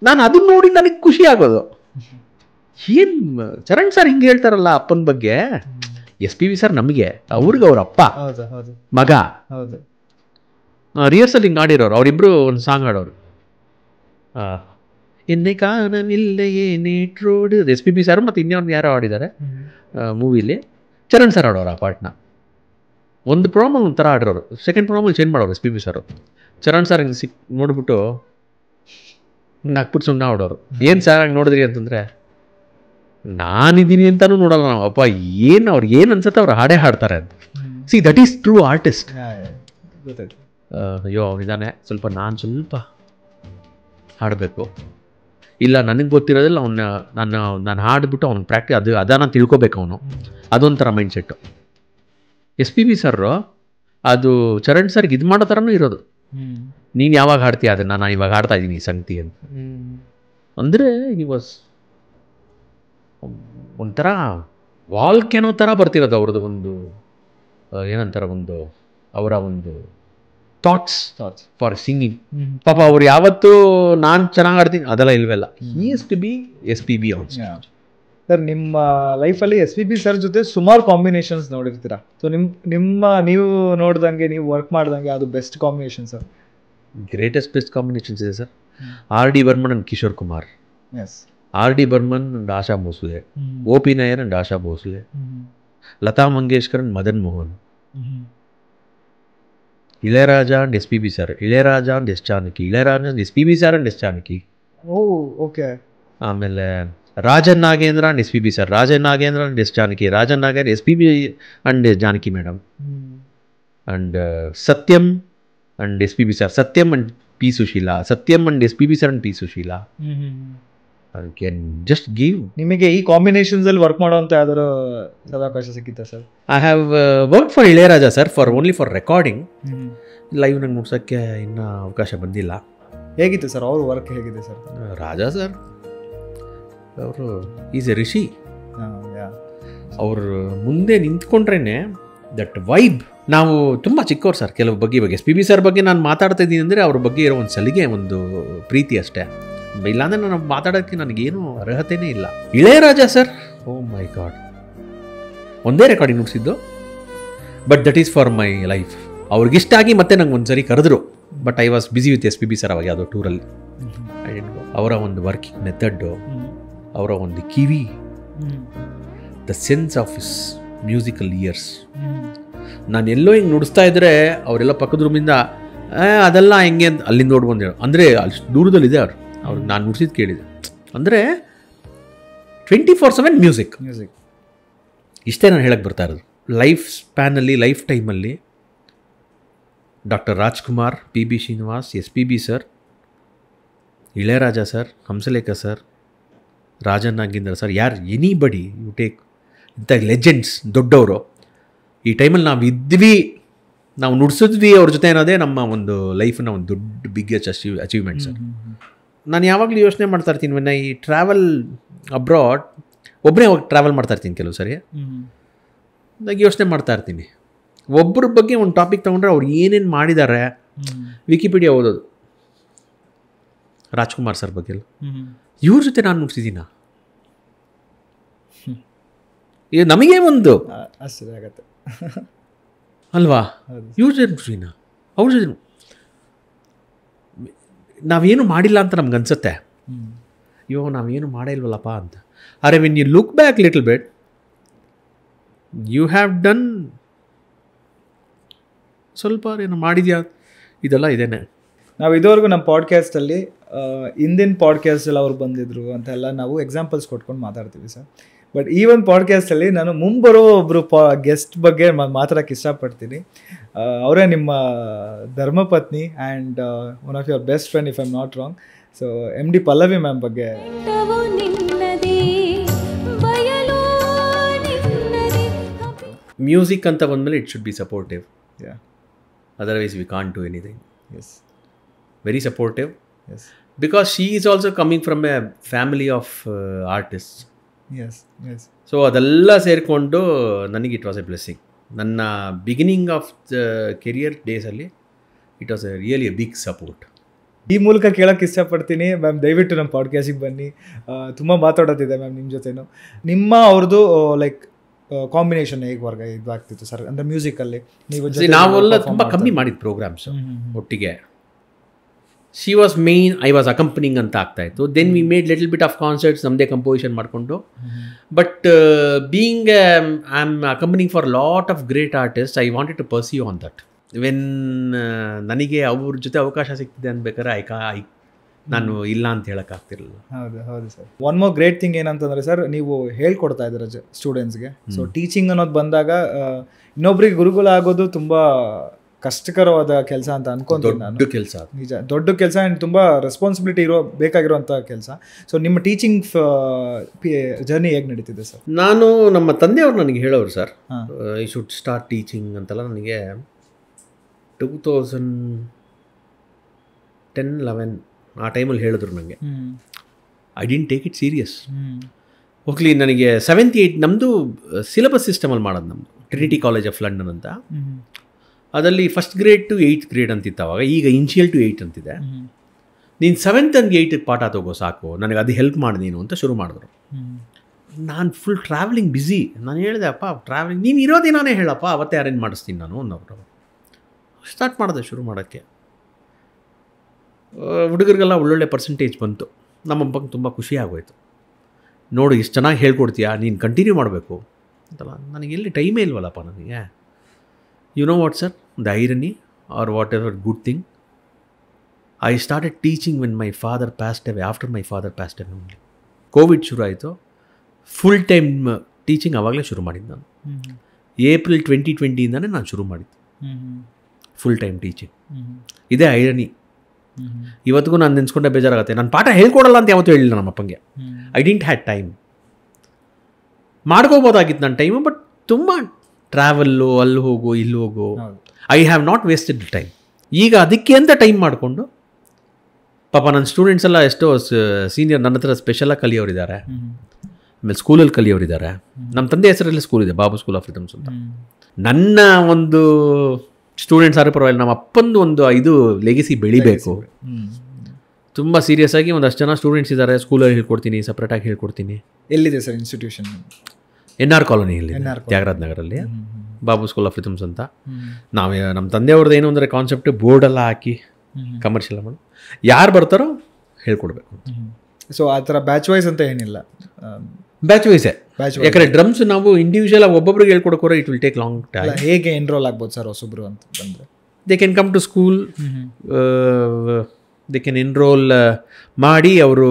ನಾನು ಅದನ್ನ ನೋಡಿ ನನಗೆ ಖುಷಿ ಆಗೋದು. ಏನ್ ಚರಣ್ ಸರ್ ಹಿಂಗೆ ಹೇಳ್ತಾರಲ್ಲ ಅಪ್ಪನ ಬಗ್ಗೆ. SPB ಸರ್ ನಮಗೆ, ಅವ್ರಿಗೆ ಅವ್ರ ಅಪ್ಪ ಮಗ ರಿಹರ್ಸಲ್ ಹಿಂಗೆ ಆಡಿರೋರು. ಅವರಿಬ್ರು ಒಂದು ಸಾಂಗ್ ಆಡೋರು, ಎನ್ನೆ ಕಾಣವಿಲ್ಲೆಯೇ ನೇಟ್ ರೋಡ್. SPB ಸರ್ ಮತ್ತು ಇನ್ನೊಂದು ಯಾರೋ ಆಡಿದ್ದಾರೆ ಮೂವಿಲಿ. ಚರಣ್ ಸರ್ ಆಡೋರು ಆ ಪಾರ್ಟ್ನ. ಒಂದು ಪ್ರೋಮಲ್ ಒಂಥರ ಆಡಿರೋರು, ಸೆಕೆಂಡ್ ಪ್ರೋಮಲ್ ಚೇಂಜ್ ಮಾಡೋರು SPB ಸರ್. ಚರಣ್ ಸರ್ ಹಿಂಗೆ ನೋಡ್ಬಿಟ್ಟು ನಾಕ್ಬಿಟ್ಟು ಸುಮ್ಮನೆ ಆಡೋರು. ಏನು ಸರ್ ಹಂಗೆ ನೋಡಿದ್ರಿ ಅಂತಂದರೆ, ನಾನಿದ್ದೀನಿ ಅಂತಲೂ ನೋಡಲ್ಲ ನಾವು. ಅಪ್ಪ ಏನು ಅವ್ರಿಗೆ ಏನು ಅನ್ಸುತ್ತೆ ಅವ್ರು ಹಾಡೇ ಹಾಡ್ತಾರೆ ಅಂತ. See that is true artist. ಅಯ್ಯೋ ಅವನಿದ್ದಾನೆ, ನಾನು ಸ್ವಲ್ಪ ಹಾಡಬೇಕು, ಇಲ್ಲ ನನಗೆ ಗೊತ್ತಿರೋದಿಲ್ಲ ಅವನ್ನ ನಾನು ಹಾಡ್ಬಿಟ್ಟು ಅವ್ನು ಪ್ರಾಕ್ಟೀಸ್ ಅದನ್ನು ತಿಳ್ಕೊಬೇಕು ಅವನು. ಅದೊಂಥರ ಮೈಂಡ್ ಸೆಟ್ಟು. SPB ಸರ್ರು ಅದು ಚರಣ್ ಸರ್ಗೆ ಇದು ಮಾಡೋ ಥರನೂ ಇರೋದು. ನೀನು ಯಾವಾಗ ಹಾಡ್ತೀಯ ಅದನ್ನು, ನಾನು ಇವಾಗ ಹಾಡ್ತಾ ಇದ್ದೀನಿ ಈ ಸಂಗತಿ ಅಂತ. ಅಂದರೆ ಈ ವಾಸ್ ಒಂಥರ ವಾಲ್ಕೆನೋ ಥರ ಬರ್ತಿರೋದು ಅವ್ರದ್ದು ಒಂದು ಏನಂತಾರೆ, ಒಂದು ಅವರ ಒಂದು ಥಾಟ್ಸ್ ಫಾರ್ ಸಿಂಗಿಂಗ್. ಪಾಪ ಅವ್ರು ಯಾವತ್ತೂ ನಾನು ಚೆನ್ನಾಗಿ ಆಡ್ತೀನಿ ಅದೆಲ್ಲ ಇಲ್ವಲ್ಲ. He is to be SPB also. Sir, ನಿಮ್ಮ ಲೈಫಲ್ಲಿ SPB ಸರ್ ಜೊತೆ ಸುಮಾರು ಕಾಂಬಿನೇಷನ್ಸ್ ನೋಡಿರ್ತೀರಾ. ಸೊ ನೀವು ನೋಡ್ದಂಗೆ, ನೀವು ವರ್ಕ್ ಮಾಡ್ದಂಗೆ ಅದು best combination sir greatest best combinations ಇದೆ sir. R D Burman and Kishore Kumar, yes, R D Burman and Asha Bhosle, O P Nayyar and Asha Bhosle, Lata Mangeshkar and Madan Mohan, Ilaiyaraaja and S P B sir, Ilaiyaraaja and S Janaki, Ilaiyaraaja and S P B sir and S Janaki. Okay. ಆಮೇಲೆ Rajan Nagendra and S P B sir, Rajan Nagendra and S Janaki, Rajan Nagendra S P B and Janaki madam, and Satyam and S P B sir, Satyam and P Susheela, Satyam and S P B sir and P Susheela. I can just give. ನಿಮಗೆ ಈ combinations ಅಲ್ಲಿ work ಮಾಡುವಂತ ಯಾವ್ದಾದ್ರು ಸದಾವಕಾಶ ಸಿಕ್ಕಿತ್ತಾ sir? I have work for Ilaiyaraaja sir, for only for recording. Live ನಂಗೆ ಮುಗ್ಸೋಕ್ಕೆ ಇನ್ನೂ ಅವಕಾಶ ಬಂದಿಲ್ಲ. ಹೇಗಿತ್ತು ಸರ್ ಅವ್ರ ವರ್ಕ್, ಹೇಗಿದೆ ಸರ್? ರಾಜಾ ಸರ್ ಅವರು ಈಸ್ ಎ ರಿಷಿ. ಅವರು ಮುಂದೆ ನಿಂತ್ಕೊಂಡ್ರೇ ದಟ್ ವೈಬ್. ನಾವು ತುಂಬ ಚಿಕ್ಕವ್ರು ಸರ್ ಕೆಲವು ಬಗ್ಗೆ ಎಸ್ ಪಿ ಬಿ ಸರ್ ಬಗ್ಗೆ ನಾನು ಮಾತಾಡ್ತಾ ಇದ್ದೀನಿ ಅಂದರೆ ಅವ್ರ ಬಗ್ಗೆ ಇರೋ ಒಂದು ಸಲಿಗೆ, ಒಂದು ಪ್ರೀತಿ ಅಷ್ಟೇ. ಇಲ್ಲಾಂದರೆ ನಾನು ಮಾತಾಡೋಕ್ಕೆ ನನಗೇನು ಅರ್ಹತೆಯೇ ಇಲ್ಲ. Ilaiyaraaja sir, oh my god, ಒಂದೇ ರೆಕಾರ್ಡಿಂಗ್ ಮುಗಿಸಿದ್ದು, but that is for my life. ಅವ್ರಿಗಿಷ್ಟ ಆಗಿ ಮತ್ತೆ ನಂಗೆ ಒಂದು ಸರಿ ಕರೆದ್ರು, but I was busy with S P B sir ಅವಾಗ ಯಾವುದೋ ಟೂರಲ್ಲಿ. ಅವರ ಒಂದು ವರ್ಕಿಂಗ್ ಮೆಥಡ್ಡು, ಅವರ ಒಂದು ಕಿವಿ, the sense of his musical ears. ನಾನು ಎಲ್ಲೋ ಹಿಂಗೆ ನುಡಿಸ್ತಾ ಇದ್ದರೆ ಅವರೆಲ್ಲ ಪಕ್ಕದ ರೂಮಿಂದ ಅದೆಲ್ಲ ಹೆಂಗೆ ಅಂತ ಅಲ್ಲಿಂದ ನೋಡ್ಬಂದು ಹೇಳು, ಅಂದರೆ ಅಲ್ಲಿ ದೂರದಲ್ಲಿದೆ ಅವ್ರಿಗೆ ನಾನು ನುಡಿಸಿದ್ದು ಕೇಳಿದೆ. ಅಂದರೆ 24/7 ಮ್ಯೂಸಿಕ್. ಇಷ್ಟೇ ನಾನು ಹೇಳಕ್ಕೆ ಬರ್ತಾ ಇರೋದು. ಲೈಫ್ ಸ್ಪ್ಯಾನಲ್ಲಿ, ಲೈಫ್ ಟೈಮಲ್ಲಿ doctor Rajkumar, P B Srinivas, S P B sir, Ilaiyaraaja sir, Hamsalekha sir, Rajan Nagendra sir, anybody you take, ಇಂಥ ಲೆಜೆಂಡ್ಸ್ ದೊಡ್ಡವರು ಈ ಟೈಮಲ್ಲಿ ನಾವು ಇದ್ವಿ, ನಾವು ನುಡಿಸಿದ್ವಿ ಅವ್ರ ಜೊತೆ ಅನ್ನೋದೇ ನಮ್ಮ ಒಂದು ಲೈಫಿನ ಒಂದು ದೊಡ್ಡ ಬಿಗ್ಗೆಸ್ಟ್ ಅಚೀವ್ಮೆಂಟ್ ಸರ್. ನಾನು ಯಾವಾಗಲೂ ಯೋಚನೆ ಮಾಡ್ತಾ ಇರ್ತೀನಿ, ವೆನ್ ಐ ಟ್ರಾವೆಲ್ ಅಬ್ರಾಡ್, ಒಬ್ಬನೇ ಹೋಗಿ ಟ್ರಾವೆಲ್ ಮಾಡ್ತಾ ಇರ್ತೀನಿ ಕೆಲವು ಸರಿ. ಯೋಚನೆ ಮಾಡ್ತಾ ಇರ್ತೀನಿ, ಒಬ್ಬರ ಬಗ್ಗೆ ಒಂದು ಟಾಪಿಕ್ ತೊಗೊಂಡ್ರೆ ಅವ್ರು ಏನೇನು ಮಾಡಿದ್ದಾರೆ, ವಿಕಿಪೀಡಿಯಾ ಓದೋದು. ರಾಜ್ಕುಮಾರ್ ಸರ್ ಬಗ್ಗೆ ಇವ್ರ ಜೊತೆ ನಾನು ನುಡಿಸಿದ್ದೀನ, ಇದು ನಮಗೆ ಒಂದು ಆಶ್ಚರ್ಯ ಆಗತ್ತೆ ಅಲ್ವಾ? ಇವ್ರ ಜೊತೆ ನುಡಿಸಿದ್ದೀನ, ಅವ್ರ ಜೊತೆ ನಾವೇನು ಮಾಡಿಲ್ಲ ಅಂತ ನಮ್ಗೆ ಅನ್ಸುತ್ತೆ, ಇವಾಗ ನಾವೇನು ಮಾಡೇ ಇಲ್ವಲ್ಲಪ್ಪ ಅಂತ. ಆದರೆ when you look back little bit, you have done ಸ್ವಲ್ಪ ಏನೋ ಮಾಡಿದ್ಯಾ, ಇದೆಲ್ಲ ಇದೇನೆ. ನಾವು ಇದುವರೆಗೂ ನಮ್ಮ ಪಾಡ್ಕ್ಯಾಸ್ಟಲ್ಲಿ ಹಿಂದಿನ ಪಾಡ್ಕ್ಯಾಸ್ಟಲ್ಲಿ ಅವ್ರು ಬಂದಿದ್ರು ಅಂತೆಲ್ಲ ನಾವು ಎಕ್ಸಾಂಪಲ್ಸ್ ಕೊಟ್ಕೊಂಡು ಮಾತಾಡ್ತೀವಿ ಸರ್. ಬಟ್ ಈ ಒಂದು ಪಾಡ್ಕ್ಯಾಸ್ಟಲ್ಲಿ ನಾನು ಮುಂಬರೋ ಒಬ್ಬರು ಗೆಸ್ಟ್ ಬಗ್ಗೆ ಮಾತಾಡೋಕ್ಕೆ ಇಷ್ಟಪಡ್ತೀನಿ. ಅವರೇ ನಿಮ್ಮ ಧರ್ಮಪತ್ನಿ and one of your best friend, if I am not wrong. So MD Pallavi ma'am ಬಗ್ಗೆ. ಮ್ಯೂಸಿಕ್ ಅಂತ ಬಂದಮೇಲೆ it should be supportive, otherwise we can't do anything. Yes, very supportive. Yes, because she is also coming from a family of artist. Yes, yes. So ಅದೆಲ್ಲ ಸೇರಿಕೊಂಡು ನನಗೆ it was a blessing. ನನ್ನ beginning of the career ಡೇಸಲ್ಲಿ it was really a big support. ಈ ಮೂಲಕ ಕೇಳೋಕ್ಕೆ ಇಷ್ಟಪಡ್ತೀನಿ ma'am, ದಯವಿಟ್ಟು ನಮ್ಮ ಪಾಡ್ಕ್ಯಾಸ್ಟಿಗೆ ಬನ್ನಿ. ತುಂಬ ಮಾತಾಡೋದಿದೆ ಮ್ಯಾಮ್ ನಿಮ್ಮ ಜೊತೆನೂ. ನಿಮ್ಮ ಅವ್ರದ್ದು ಲೈಕ್ ಕಾಂಬಿನೇಷನ್ ಹೇಗೆ ಇದಾಗ್ತಿತ್ತು ಸರ್, ಅಂದರೆ ಮ್ಯೂಸಿಕಲ್ಲಿ ನೀವು ನಾವೆಲ್ಲ ತುಂಬ ಕಮ್ಮಿ ಮಾಡಿದ್ದು ಪ್ರೋಗ್ರಾಮ್ಸ್ ಒಟ್ಟಿಗೆ. She was main, I was accompanying ಅಂತ ಆಗ್ತಾಯಿತ್ತು. Then we made little bit of concerts ನಮ್ಮದೇ ಕಂಪೋಸಿಷನ್ ಮಾಡಿಕೊಂಡು. But being I am accompanying for lot of great artist, I wanted to pursue on that. When ನನಗೆ ಅವ್ರ ಜೊತೆ ಅವಕಾಶ ಸಿಗ್ತಿದೆ ಅನ್ಬೇಕಾದ್ರೆ ನಾನು ಇಲ್ಲ ಅಂತ ಹೇಳೋಕ್ಕಾಗ್ತಿರಲಿಲ್ಲ. ಹೌದು, ಹೌದು sir. One more great thing ಏನಂತಂದರೆ ಸರ್, ನೀವು ಹೇಳ್ಕೊಡ್ತಾ ಇದ್ದೀರ ಸ್ಟೂಡೆಂಟ್ಸ್ಗೆ. ಸೊ ಟೀಚಿಂಗ್ ಅನ್ನೋದು ಬಂದಾಗ ಇನ್ನೊಬ್ರಿಗೆ ಗುರುಗಳ ಆಗೋದು ತುಂಬ ಕಷ್ಟಕರವಾದ ಕೆಲಸ ಅಂತ ಅನ್ಕೊಂತೀನಿ ನಾನು. ದೊಡ್ಡ ಕೆಲಸ, ನಿಜ, ದೊಡ್ಡ ಕೆಲಸ ಆ್ಯಂಡ್ ತುಂಬ ರೆಸ್ಪಾನ್ಸಿಬಿಲಿಟಿ ಬೇಕಾಗಿರುವಂಥ ಕೆಲಸ. ಸೊ ನಿಮ್ಮ ಟೀಚಿಂಗ್ ಜರ್ನಿ ಹೇಗೆ ನಡೀತಿದೆ ಸರ್? ನಾನು ನಮ್ಮ ತಂದೆಯವರು ನನಗೆ ಹೇಳೋರು sir, I should start teaching ಅಂತೆಲ್ಲ. ನನಗೆ 2010-11 ಆ ಟೈಮಲ್ಲಿ ಹೇಳಿದ್ರು ನನಗೆ. I didn't take it serious. ಹೋಗ್ಲಿ, ನನಗೆ 7th 8th ನಮ್ಮದು ಸಿಲೆಬಸ್ ಸಿಸ್ಟಮಲ್ಲಿ ಮಾಡೋದು, ನಮ್ಮದು ಟ್ರಿನಿಟಿ ಕಾಲೇಜ್ ಆಫ್ ಲಂಡನ್ ಅಂತ. ಅದರಲ್ಲಿ 1st grade to 8th grade ಅಂತಿತ್ತು ಅವಾಗ. ಈಗ ಇನ್ಷಿಯಲ್ ಟು 8 ಅಂತಿದೆ. ನೀನು 7th and 8th ಪಾಠ ತಗೋ ಸಾಕು, ನನಗೆ ಅದು ಹೆಲ್ಪ್ ಮಾಡಿ ನೀನು ಅಂತ ಶುರು ಮಾಡಿದ್ರು. ನಾನು ಫುಲ್ ಟ್ರಾವೆಲಿಂಗ್ ಬ್ಯುಸಿ. ನಾನು ಹೇಳಿದೆ, ಅಪ್ಪ ಟ್ರಾವೆಲಿಂಗ್ ನೀನು ಇರೋದಿನಾನೇ ಹೇಳಪ್ಪ, ಅವತ್ತೇ ಅರೇಂಜ್ ಮಾಡಿಸ್ತೀನಿ ನಾನು ಅನ್ನೋರು. ಸ್ಟಾರ್ಟ್ ಮಾಡಿದೆ ಶುರು ಮಾಡೋಕ್ಕೆ. ಹುಡುಗರಿಗೆಲ್ಲ ಒಳ್ಳೊಳ್ಳೆ ಪರ್ಸೆಂಟೇಜ್ ಬಂತು. ನಮ್ಮಪ್ಪಂಗೆ ತುಂಬ ಖುಷಿ ಆಗೋಯ್ತು. ನೋಡು ಇಷ್ಟು ಚೆನ್ನಾಗಿ ಹೇಳ್ಕೊಡ್ತೀಯಾ, ನೀನು ಕಂಟಿನ್ಯೂ ಮಾಡಬೇಕು ಅಂತಲ್ಲ. ನನಗೆ ಎಲ್ಲಿ ಟೈಮೇ ಇಲ್ವಲ್ಲಪ್ಪ ನನಗೆ. You know what sir, the irony are whatever good thing, I started teaching when my father passed away, after my father passed away only. Covid ಶುರು ಆಯಿತು, ಫುಲ್ ಟೈಮ್ ಟೀಚಿಂಗ್ ಆವಾಗಲೇ ಶುರು ಮಾಡಿದ್ದು ನಾನು. ಏಪ್ರಿಲ್ 2020ಇಂದನೇ ನಾನು ಶುರು ಮಾಡಿದ್ದು ಫುಲ್ ಟೈಮ್ ಟೀಚಿಂಗ್. ಇದೇ ಐರನಿ. ಇವತ್ತಿಗೂ ನಾನು ನೆನೆಸ್ಕೊಂಡೆ ಬೇಜಾರಾಗುತ್ತೆ. ನಾನು ಪಾಠ ಹೇಳ್ಕೊಡಲ್ಲ ಅಂತ ಯಾವತ್ತೂ ಹೇಳಿಲ್ಲ ನಮ್ಮ ಅಪ್ಪಂಗೆ. I didn't had time. ಮಾಡ್ಕೋಬೋದಾಗಿತ್ತು ನನ್ನ ಟೈಮು, ಬಟ್ ತುಂಬ ಟ್ರಾವೆಲ್ಲು, ಅಲ್ಲಿ ಹೋಗು ಇಲ್ಲಿ ಹೋಗು, I have not wasted time. ಈಗ ಅದಕ್ಕೆ ಅಂತ ಟೈಮ್ ಮಾಡಿಕೊಂಡು ಪಾಪ ನನ್ನ ಸ್ಟೂಡೆಂಟ್ಸ್ ಎಲ್ಲ ಎಷ್ಟೋ ಸೀನಿಯರ್ ನನ್ನ ಹತ್ರ ಸ್ಪೆಷಲಾಗಿ ಕಲಿಯೋರಿದ್ದಾರೆ, ಆಮೇಲೆ ಸ್ಕೂಲಲ್ಲಿ ಕಲಿಯೋರಿದ್ದಾರೆ. ನಮ್ಮ ತಂದೆ ಹೆಸರಲ್ಲಿ ಸ್ಕೂಲ್ ಇದೆ, ಬಾಬು ಸ್ಕೂಲ್ ಆಫ್ ರಿದಮ್ಸ್ ಅಂತ. ನನ್ನ ಒಂದು ಸ್ಟೂಡೆಂಟ್ಸ್ ಆದರೂ ಪರವಾಗಿಲ್ಲ, ನಮ್ಮ ಅಪ್ಪಂದು ಒಂದು ಇದು ಲೆಗೆಸಿ ಬೆಳಿಬೇಕು. ತುಂಬ ಸೀರಿಯಸ್ ಆಗಿ ಒಂದಷ್ಟು ಜನ ಸ್ಟೂಡೆಂಟ್ಸ್ ಇದ್ದಾರೆ. ಸ್ಕೂಲಲ್ಲಿ ಹೇಳ್ಕೊಡ್ತೀನಿ, ಸಪ್ರೇಟಾಗಿ ಹೇಳ್ಕೊಡ್ತೀನಿ. ಎಲ್ಲಿದೆ ಸರ್ ಇನ್ಸ್ಟಿಟ್ಯೂಷನ್? NR ಕಾಲೋನಿಯಲ್ಲಿ, ತ್ಯಾಗರಾಜ ನಗರಲ್ಲಿ, ಬಾಬು ಸ್ಕೂಲ್ ಆಫ್ ರಿದಮ್ಸ್ ಅಂತ. ನಾವು ನಮ್ಮ ತಂದೆಯವ್ರದ್ದು ಏನು ಅಂದರೆ ಕಾನ್ಸೆಪ್ಟ್ ಬೋರ್ಡೆಲ್ಲ ಹಾಕಿ ಕಮರ್ಷಿಯಲ್ ಮಾಡಿ ಯಾರು ಬರ್ತಾರೋ ಹೇಳ್ಕೊಡ್ಬೇಕು. ಸೊ ಆ ಥರ ಬ್ಯಾಚ್ ವೈಸ್ ಅಂತ ಏನಿಲ್ಲ? ಬ್ಯಾಚ್ ವೈಸೇ. ಯಾಕಂದರೆ ಡ್ರಮ್ಸ್ ನಾವು ಇಂಡಿವಿಜುವಲ್ ಆಗಿ ಒಬ್ಬೊಬ್ರಿಗೆ ಹೇಳ್ಕೊಡೋಕೋರೆ it will take long time. ಹೇಗೆ ಎನ್ರೋಲ್ ಆಗ್ಬೋದು ಸರ್ ಹೊಸಬ್ರು ಅಂತ ಬಂದರೆ? They can come to school, they can enrol ಮಾಡಿ. ಅವರು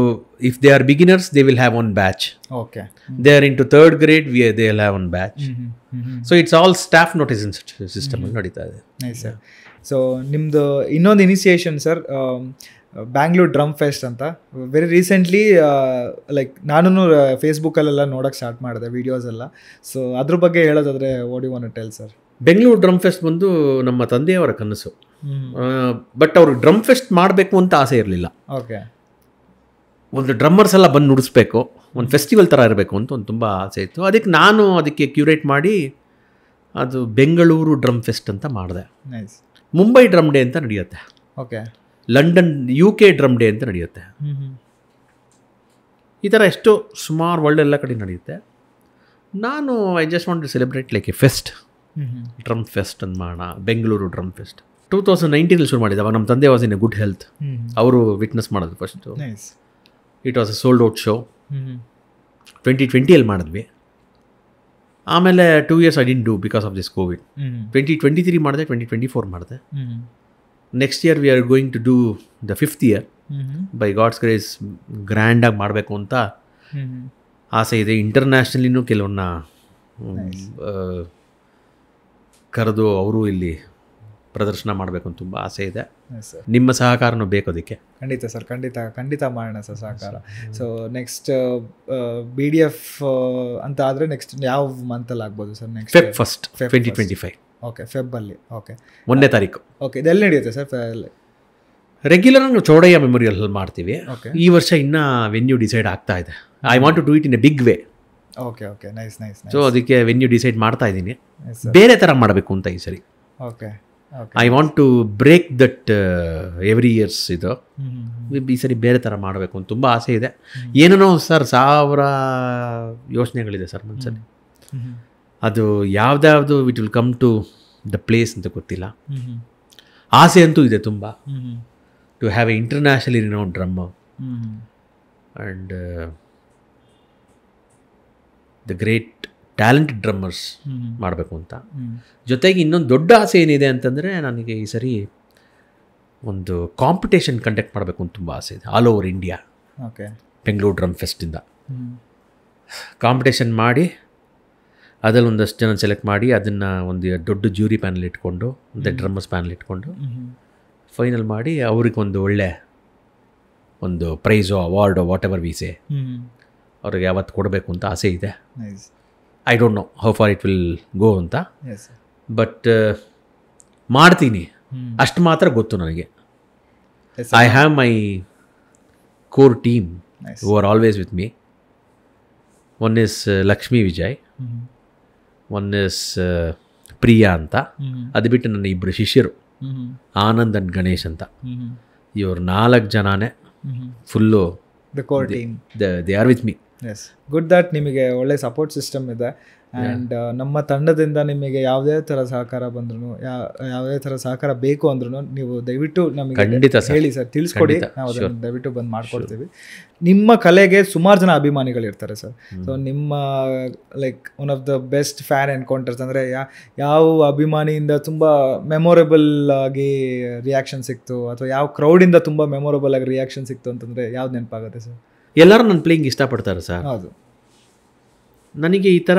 if they are beginners they will have one batch. Okay. They are into 3rd grade they will have one batch. So it's all staff ನೋಟಿಸನ್ system ನಡೀತಾ ಇದೆ. Nice sir. So ನಿಮ್ಮದು ಇನ್ನೊಂದು initiation sir, Bangalore drum fest ಅಂತ. Very recently like ನಾನು ಫೇಸ್ಬುಕ್ಕಲ್ಲೆಲ್ಲ ನೋಡೋಕ್ಕೆ start ಮಾಡಿದೆ videos ಎಲ್ಲ. ಸೊ ಅದ್ರ ಬಗ್ಗೆ ಹೇಳೋದಾದರೆ what you want to tell sir? Bengaluru drum fest ಬಂದು ನಮ್ಮ ತಂದೆಯವರ ಕನಸು. ಬಟ್ ಅವರು ಡ್ರಮ್ ಫೆಸ್ಟ್ ಮಾಡಬೇಕು ಅಂತ ಆಸೆ ಇರಲಿಲ್ಲ. ಓಕೆ. ಒಂದು ಡ್ರಮ್ಮರ್ಸ್ ಎಲ್ಲ ಬಂದು ನುಡಿಸ್ಬೇಕು, ಒಂದು ಫೆಸ್ಟಿವಲ್ ಥರ ಇರಬೇಕು ಅಂತ ಒಂದು ತುಂಬ ಆಸೆ ಇತ್ತು. ಅದಕ್ಕೆ ಕ್ಯೂರೇಟ್ ಮಾಡಿ ಅದು ಬೆಂಗಳೂರು ಡ್ರಮ್ ಫೆಸ್ಟ್ ಅಂತ ಮಾಡಿದೆ. ನೈಸ್. ಮುಂಬೈ ಡ್ರಮ್ ಡೇ ಅಂತ ನಡೆಯುತ್ತೆ. Okay. London UK drum day ಅಂತ ನಡೆಯುತ್ತೆ. ಈ ಥರ ಎಷ್ಟೋ ಸುಮಾರು ವರ್ಲ್ಡ್ ಎಲ್ಲ ಕಡೆ ನಡೆಯುತ್ತೆ. ನಾನು I just want to celebrate like a fest, drum fest ಅಂತ ಮಾಡೋಣ, ಬೆಂಗಳೂರು ಡ್ರಮ್ ಫೆಸ್ಟ್. 2019 ಶುರು ಮಾಡಿದ್ದೆ. ಅವಾಗ ನಮ್ಮ ತಂದೆ was in a good health. ಅವರು ವಿಟ್ನೆಸ್ ಮಾಡೋದು first. It was a sold out show. 2020 ಮಾಡಿದ್ವಿ. ಆಮೇಲೆ 2 years I didn't do because of this covid. 2023 ಮಾಡಿದೆ, 2024 ಮಾಡಿದೆ. Next year we are going to do the 5th year. By God's grace ಗ್ರ್ಯಾಂಡಾಗಿ ಮಾಡಬೇಕು ಅಂತ ಆಸೆ ಇದೆ. ಇಂಟರ್ನ್ಯಾಷನಲಿನೂ ಕೆಲವನ್ನ ಕರೆದು ಅವರು ಇಲ್ಲಿ ಪ್ರದರ್ಶನ ಮಾಡಬೇಕು ಅಂತ ತುಂಬ ಆಸೆ ಇದೆ. ನಿಮ್ಮ ಸಹಕಾರನೂ ಬೇಕು ಅದಕ್ಕೆ. ಖಂಡಿತ ಸರ್, ಖಂಡಿತ ಮಾಡೋಣ ಸರ್ ಸಹಕಾರ. ಸೊ ನೆಕ್ಸ್ಟ್ BDF ಅಂತ ಆದರೆ ನೆಕ್ಸ್ಟ್ ಯಾವ ಮಂತಲ್ಲಿ ಆಗ್ಬೋದು sir? Next Feb 1st 2025. Okay, ಫೆಬ್ಬಲ್ಲಿ. ಓಕೆ, 1ನೇ ತಾರೀಕು. ಓಕೆ. ಇದೆಲ್ಲಿ ನಡೆಯುತ್ತೆ ಸರ್? ರೆಗ್ಯುಲರ್ ನಾವು ಚೌಡಯ್ಯ ಮೆಮೋರಿಯಲ್ ಮಾಡ್ತೀವಿ. ಓಕೆ. ಈ ವರ್ಷ ಇನ್ನೂ ವೆನ್ಯೂ ಡಿಸೈಡ್ ಆಗ್ತಾ ಇದೆ. I want to do it in a big way. Okay. Okay. Nice. So ಅದಕ್ಕೆ ವೆನ್ಯೂ ಡಿಸೈಡ್ ಮಾಡ್ತಾ ಇದ್ದೀನಿ. ಬೇರೆ ಥರ ಮಾಡಬೇಕು ಅಂತ ಈ ಸರಿ. Okay. I want to break that every years. ಇದು ಈ ಸರಿ ಬೇರೆ ಥರ ಮಾಡಬೇಕು ಅಂತ ತುಂಬ ಆಸೆ ಇದೆ. ಏನೇನೋ ಸರ್ 1000 ಯೋಚನೆಗಳಿದೆ ಸರ್ ಮನಸ್ಸಲ್ಲಿ. ಅದು ಯಾವ್ದಾವುದು it will come to the place ಅಂತ ಗೊತ್ತಿಲ್ಲ. ಆಸೆ ಅಂತೂ ಇದೆ ತುಂಬ, to have a internationally renowned drum and the great talented drummers ಮಾಡಬೇಕು ಅಂತ. ಜೊತೆಗೆ ಇನ್ನೊಂದು ದೊಡ್ಡ ಆಸೆ ಏನಿದೆ ಅಂತಂದರೆ, ನನಗೆ ಈ ಸರಿ ಒಂದು ಕಾಂಪಿಟೇಷನ್ ಕಂಡಕ್ಟ್ ಮಾಡಬೇಕು ಅಂತ ತುಂಬ ಆಸೆ ಇದೆ, all over India. Okay. Bengaluru drum ಫೆಸ್ಟಿಂದ ಕಾಂಪಿಟೇಷನ್ ಮಾಡಿ ಅದರಲ್ಲಿ ಒಂದಷ್ಟು ಜನ ಸೆಲೆಕ್ಟ್ ಮಾಡಿ ಅದನ್ನು ಒಂದು ದೊಡ್ಡ ಜ್ಯೂರಿ ಪ್ಯಾನಲ್ ಇಟ್ಕೊಂಡು, ಮತ್ತು ಡ್ರಮ್ಮರ್ಸ್ ಪ್ಯಾನಲ್ ಇಟ್ಕೊಂಡು ಫೈನಲ್ ಮಾಡಿ ಅವ್ರಿಗೆ ಒಂದು ಒಳ್ಳೆ ಒಂದು ಪ್ರೈಸೋ ಅವಾರ್ಡೋ ವಾಟ್ ಎವರ್ ವಿ ಸೇ ಅವ್ರಿಗೆ ಯಾವತ್ತು ಕೊಡಬೇಕು ಅಂತ ಆಸೆ ಇದೆ. I don't know how far it will go ಅಂತ, ಬಟ್ ಮಾಡ್ತೀನಿ ಅಷ್ಟು ಮಾತ್ರ ಗೊತ್ತು ನನಗೆ. I have my core team who are always with me. One is Lakshmi Vijay, one is Priya ಅಂತ. ಅದು ಬಿಟ್ಟು ನನ್ನ 2 ಶಿಷ್ಯರು ಆನಂದ್ ಅಂಡ್ ಗಣೇಶ್ ಅಂತ. ಇವ್ರು 4 ಜನನೇ full the core team. They are with me. Yes, good that ನಿಮಗೆ ಒಳ್ಳೆ ಸಪೋರ್ಟ್ ಸಿಸ್ಟಮ್ ಇದೆ. ಆ್ಯಂಡ್ ನಮ್ಮ ತಂಡದಿಂದ ನಿಮಗೆ ಯಾವುದೇ ಥರ ಸಹಕಾರ ಬಂದ್ರು ಯಾವುದೇ ಥರ ಸಹಕಾರ ಬೇಕು ಅಂದ್ರೂ ನೀವು ದಯವಿಟ್ಟು ನಮಗೆ ಹೇಳಿ ಸರ್, ತಿಳಿಸ್ಕೊಡಿ, ನಾವು ಅದನ್ನು ದಯವಿಟ್ಟು ಬಂದು ಮಾಡ್ಕೊಡ್ತೀವಿ. ನಿಮ್ಮ ಕಲೆಗೆ ಸುಮಾರು ಜನ ಅಭಿಮಾನಿಗಳಿರ್ತಾರೆ ಸರ್. ಸೊ ನಿಮ್ಮ like one of the best fan encounters ಅಂದರೆ ಯಾವ ಅಭಿಮಾನಿಯಿಂದ ತುಂಬ ಮೆಮೊರೇಬಲ್ ಆಗಿ ರಿಯಾಕ್ಷನ್ ಸಿಕ್ತು ಅಥವಾ ಯಾವ ಕ್ರೌಡಿಂದ ತುಂಬ ಮೆಮೊರೇಬಲ್ ಆಗಿ ರಿಯಾಕ್ಷನ್ ಸಿಕ್ತು ಅಂತಂದರೆ ಯಾವ್ದು ನೆನಪಾಗುತ್ತೆ ಸರ್? ಎಲ್ಲರೂ ನನ್ನ ಪ್ಲೇಯಿಂಗ್ ಇಷ್ಟಪಡ್ತಾರೆ ಸರ್. ಹೌದು, ನನಗೆ ಈ ಥರ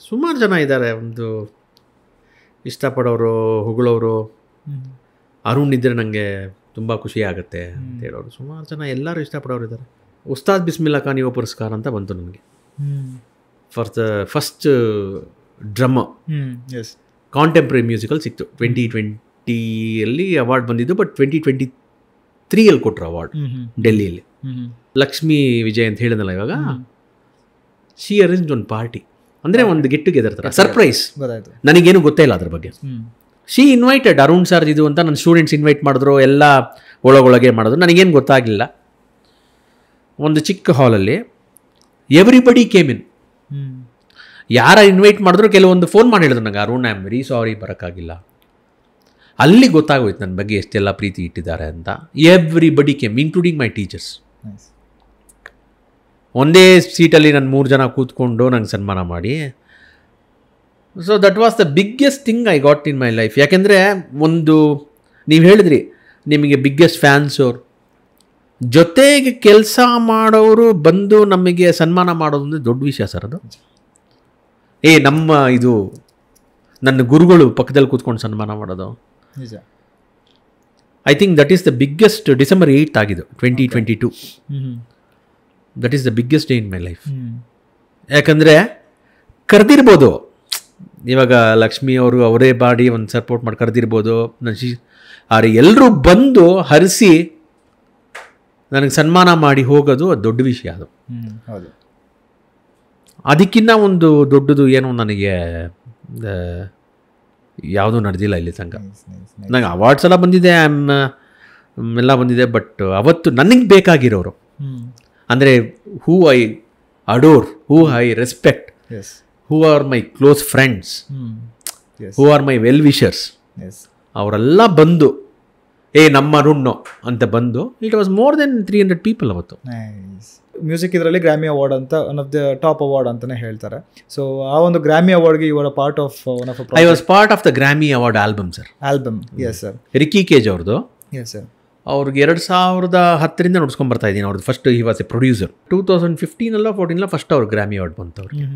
ಸುಮಾರು ಜನ ಇದ್ದಾರೆ, ಒಂದು ಇಷ್ಟಪಡೋರು, ಹೊಗಳೋರು. ಅರುಣ್ ಇದ್ದರೆ ನನಗೆ ತುಂಬ ಖುಷಿ ಆಗುತ್ತೆ ಅಂತ ಹೇಳೋರು ಸುಮಾರು ಜನ, ಎಲ್ಲರೂ ಇಷ್ಟಪಡೋರು ಇದ್ದಾರೆ. ಉಸ್ತಾದ್ ಬಿಸ್ಮಿಲ್ಲಾ ಖಾನ್ ಯುವ ಪುರಸ್ಕಾರ ಅಂತ ಬಂತು ನನಗೆ for the first drum contemporary musical ಸಿಕ್ತು. 2020 ಅವಾರ್ಡ್ ಬಂದಿದ್ದು, ಬಟ್ 2023 ಕೊಟ್ಟರು ಅವಾರ್ಡ್ ಡೆಲ್ಲಿಯಲ್ಲಿ. ಲಕ್ಷ್ಮೀ ವಿಜಯ್ ಅಂತ ಹೇಳಿದ್ನಲ್ಲ ಇವಾಗ, ಶಿ ಅರೇಂಜ್ ಒಂದು ಪಾರ್ಟಿ, ಅಂದರೆ ಒಂದು ಗೆಟ್ ಟುಗೆದರ್ ಥರ ಸರ್ಪ್ರೈಸ್. ನನಗೇನು ಗೊತ್ತೇ ಇಲ್ಲ ಅದ್ರ ಬಗ್ಗೆ. ಶಿ ಇನ್ವೈಟೆಡ್ ಅರುಣ್ ಸರ್ ಇದು ಅಂತ ನನ್ನ ಸ್ಟೂಡೆಂಟ್ಸ್ ಇನ್ವೈಟ್ ಮಾಡಿದ್ರು, ಎಲ್ಲ ಒಳಗೊಳಗೆ ಮಾಡಿದ್ರು, ನನಗೇನು ಗೊತ್ತಾಗಲಿಲ್ಲ. ಒಂದು ಚಿಕ್ಕ ಹಾಲಲ್ಲಿ ಎವ್ರಿಬಡಿ ಕೇಮ್ ಇನ್. ಯಾರ ಇನ್ವೈಟ್ ಮಾಡಿದ್ರು ಕೆಲವೊಂದು ಫೋನ್ ಮಾಡಿ ಹೇಳಿದ್ರು ನನಗೆ, Arun I am very sorry ಬರೋಕ್ಕಾಗಿಲ್ಲ. ಅಲ್ಲಿ ಗೊತ್ತಾಗೋಯ್ತು ನನ್ನ ಬಗ್ಗೆ ಎಷ್ಟೆಲ್ಲ ಪ್ರೀತಿ ಇಟ್ಟಿದ್ದಾರೆ ಅಂತ. Everybody came including my teachers. ಒಂದೇ ಸೀಟಲ್ಲಿ ನಾನು 3 ಜನ ಕೂತ್ಕೊಂಡು ನಂಗೆ ಸನ್ಮಾನ ಮಾಡಿ. So that was the biggest thing I got in my life. ಯಾಕೆಂದರೆ ಒಂದು ನೀವು ಹೇಳಿದ್ರಿ ನಿಮಗೆ ಬಿಗ್ಗೆಸ್ಟ್ ಫ್ಯಾನ್ಸ್ ಅವ್ರು, ಜೊತೆಗೆ ಕೆಲಸ ಮಾಡೋರು ಬಂದು ನಮಗೆ ಸನ್ಮಾನ ಮಾಡೋದು ಅಂದರೆ ದೊಡ್ಡ ವಿಷಯ ಸರ್. ಅದು ನಮ್ಮ ಇದು ನನ್ನ ಗುರುಗಳು ಪಕ್ಕದಲ್ಲಿ ಕೂತ್ಕೊಂಡು ಸನ್ಮಾನ ಮಾಡೋದು, I think that is the biggest. December 8 ಆಗಿದ್ದು 2022. That is the biggest day in my life. ಯಾಕಂದರೆ ಕರೆದಿರ್ಬೋದು ಇವಾಗ ಲಕ್ಷ್ಮಿ ಅವರು ಅವರೇ ಬಾಡಿ ಒಂದು ಸಪೋರ್ಟ್ ಮಾಡಿ ಕರೆದಿರ್ಬೋದು, ಆದರೆ ಎಲ್ಲರೂ ಬಂದು ಹರಿಸಿ ನನಗೆ ಸನ್ಮಾನ ಮಾಡಿ ಹೋಗೋದು ಅದು ದೊಡ್ಡ ವಿಷಯ. ಅದು ಅದಕ್ಕಿಂತ ಒಂದು ದೊಡ್ಡದು ಏನು ನನಗೆ ಯಾವುದೂ ನಡೆದಿಲ್ಲ ಇಲ್ಲಿ ತನಕ. ನನಗೆ ಅವಾರ್ಡ್ಸ್ ಎಲ್ಲ ಬಂದಿದೆ, ಎಲ್ಲ ಬಂದಿದೆ, ಬಟ್ ಅವತ್ತು ನನಗೆ ಬೇಕಾಗಿರೋರು ಅಂದರೆ who I adore, who I respect, who are my close friends, who are my well wishers, ಅವರೆಲ್ಲ ಬಂದು ನಮ್ಮ ಅರುಣ್ಣು ಅಂತ ಬಂದು, it was more than 300 people ಅವತ್ತು. ಮ್ಯೂಸಿಕ್ ಇದರಲ್ಲಿ ಗ್ರಾಮಿ ಅವಾರ್ಡ್ ಅಂತ one of the top award ಅಂತಲೇ ಹೇಳ್ತಾರೆ. ಸೊ ಆ ಒಂದು ಗ್ರಾಮಿ ಅವಾರ್ಡ್ಗೆ you are part of one of I was part of the Grammy award album sir. Album, yes sir. Ricky cage ಅವ್ರದ್ದು. Yes sir. ಅವ್ರಿಗೆ 2010 ನೋಡ್ಸ್ಕೊಂಡು ಬರ್ತಾ ಇದ್ದೀನಿ ಅವ್ರದ್ದು. First he was a producer. 2015 14 first ಅವ್ರು ಗ್ರಾಮಿ ಅವಾರ್ಡ್ ಬಂತು ಅವ್ರಿಗೆ.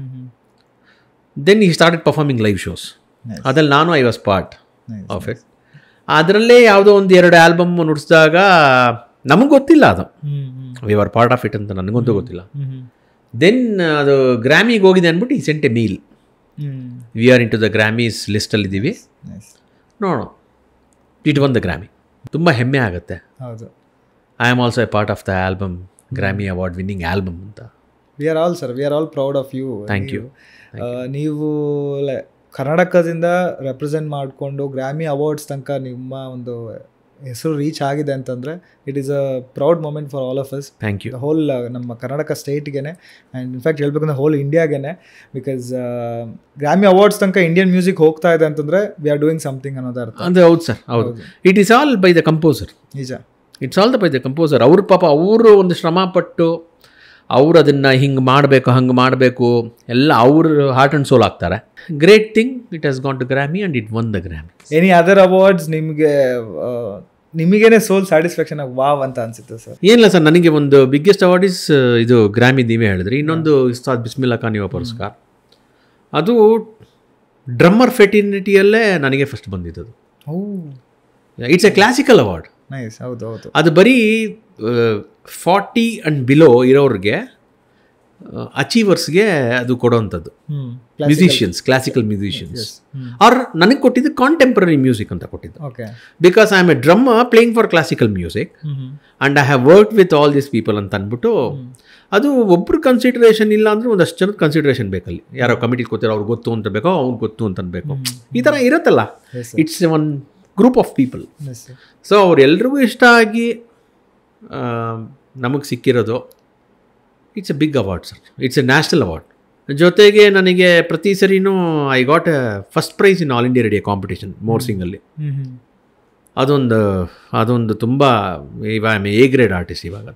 Then he started performing live shows. ಅದ್ರಲ್ಲಿ ನಾನು I was part of it. ಅದರಲ್ಲೇ ಯಾವುದೋ ಒಂದು 2 ಆಲ್ಬಮ್ ನುಡಿಸಿದಾಗ ನಮಗೆ ಗೊತ್ತಿಲ್ಲ ಅದು we are part of it ಅಂತ, ನನಗಂತೂ ಗೊತ್ತಿಲ್ಲ. ದೆನ್ ಅದು ಗ್ರಾಮಿಗೆ ಹೋಗಿದೆ ಅಂದ್ಬಿಟ್ಟು ಈ sent a mail, we are into the Grammys ಲಿಸ್ಟಲ್ಲಿದ್ದೀವಿ ನೋಡೋ, ಇಟ್ ಒನ್ ದ ಗ್ರಾಮಿ. ತುಂಬ ಹೆಮ್ಮೆ ಆಗುತ್ತೆ. ಹೌದು. I am also a part of the album, Grammy award winning album ಅಂತ. We are all sir, we are all proud of you. Thank you. ನೀವು ಕರ್ನಾಟಕದಿಂದ represent ಮಾಡಿಕೊಂಡು ಗ್ರಾಮಿ ಅವಾರ್ಡ್ಸ್ ತನಕ ನಿಮ್ಮ ಒಂದು ಹೆಸರು ರೀಚ್ ಆಗಿದೆ ಅಂತಂದರೆ it is a proud moment for all of us. Thank you. Whole ನಮ್ಮ ಕರ್ನಾಟಕ ಸ್ಟೇಟ್ಗೆನೆ ಆ್ಯಂಡ್ ಇನ್ಫ್ಯಾಕ್ಟ್ ಹೇಳ್ಬೇಕಂದ್ರೆ ಹೋಲ್ ಇಂಡಿಯಾಗೆನೆ, ಬಿಕಾಸ್ ಗ್ರಾಮಿ ಅವಾರ್ಡ್ಸ್ ತನಕ ಇಂಡಿಯನ್ ಮ್ಯೂಸಿಕ್ ಹೋಗ್ತಾ ಇದೆ ಅಂತಂದರೆ ವಿ ಆರ್ ಡೂಯಿಂಗ್ ಸಮಥಿಂಗ್ ಅನ್ನೋದು ಅರ್ಥ. ಅಂದರೆ ಹೌದು ಸರ್, ಹೌದು. It is all by the composer. ನಿಜ, it's all the by the composer. ಅವ್ರ ಪಾಪ ಅವರು ಒಂದು ಶ್ರಮಪಟ್ಟು ಅವರು ಅದನ್ನು ಹಿಂಗೆ ಮಾಡಬೇಕು ಹಂಗೆ ಮಾಡಬೇಕು ಎಲ್ಲ ಅವ್ರ ಹಾರ್ಟ್ ಆ್ಯಂಡ್ ಸೋಲ್ ಆಗ್ತಾರೆ. Great thing, it has gone to Grammy and it won the Grammy. Any other awards ನಿಮಗೇನೆ ಸೋಲ್ ಸ್ಯಾಟಿಸ್ಫ್ಯಾಕ್ಷನ್ ಆಗಿ ವಾವ್ ಅಂತ ಅನ್ಸುತ್ತೆ ಸರ್? ಏನಿಲ್ಲ ಸರ್, ನನಗೆ ಒಂದು ಬಿಗ್ಗೆಸ್ಟ್ ಅವಾರ್ಡ್ ಇಸ್ ಇದು ಗ್ರಾಮಿ, ನೀವೇ ಹೇಳಿದ್ರಿ. ಇನ್ನೊಂದು ಉಸ್ತಾದ್ ಬಿಸ್ಮಿಲ್ಲಾ ಖಾನ್ ಯುವ ಪುರಸ್ಕಾರ, ಅದು ಡ್ರಮ್ಮರ್ ಫೆಟಿನಿಟಿಯಲ್ಲೇ ನನಗೆ ಫಸ್ಟ್ ಬಂದಿದ್ದು. It's A classical award. Nice. ಹೌದು ಹೌದು. ಅದು ಬರೀ 40 ಆ್ಯಂಡ್ ಬಿಲೋ ಇರೋರಿಗೆ, ಅಚೀವರ್ಸ್ಗೆ ಅದು ಕೊಡೋವಂಥದ್ದು. Musicians, classical musicians. ಅವ್ರು ನನಗೆ ಕೊಟ್ಟಿದ್ದು ಕಾಂಟೆಂಪ್ರರಿ ಮ್ಯೂಸಿಕ್ ಅಂತ ಕೊಟ್ಟಿದ್ದು. Because I am A drummer playing for classical music and I have work with all this people ಅಂತ ಅಂದ್ಬಿಟ್ಟು, ಅದು ಒಬ್ಬರು ಕನ್ಸಿಡರೇಷನ್ ಇಲ್ಲ ಅಂದರೆ ಒಂದಷ್ಟು ಜನದ ಕನ್ಸಿಡರೇಷನ್ ಬೇಕಲ್ಲಿ. ಯಾರೋ ಕಮಿಟಿ ಕೂತಿರೋ ಅವ್ರಿಗೆ ಗೊತ್ತು ಅಂತ ಬೇಕೋ, ಅವ್ರಿಗೆ ಗೊತ್ತು ಅಂತ ಅನ್ಬೇಕು, ಈ ಥರ ಇರುತ್ತಲ್ಲ. It's one group of people. So ಅವ್ರೆಲ್ರಿಗೂ ಇಷ್ಟ ಆಗಿ ನಮಗೆ ಸಿಕ್ಕಿರೋದು it's a big award sir. It's a national award. ಜೊತೆಗೆ ನನಗೆ ಪ್ರತಿ ಸರಿನೂ I got first prize in All India Radio competition ಮೋರ್ಸಿಂಗಲ್ಲಿ. ಅದೊಂದು ತುಂಬ ಇವಾಗ ಎ ಗ್ರೇಡ್ ಆರ್ಟಿಸ್ಟ್ ಇವಾಗ,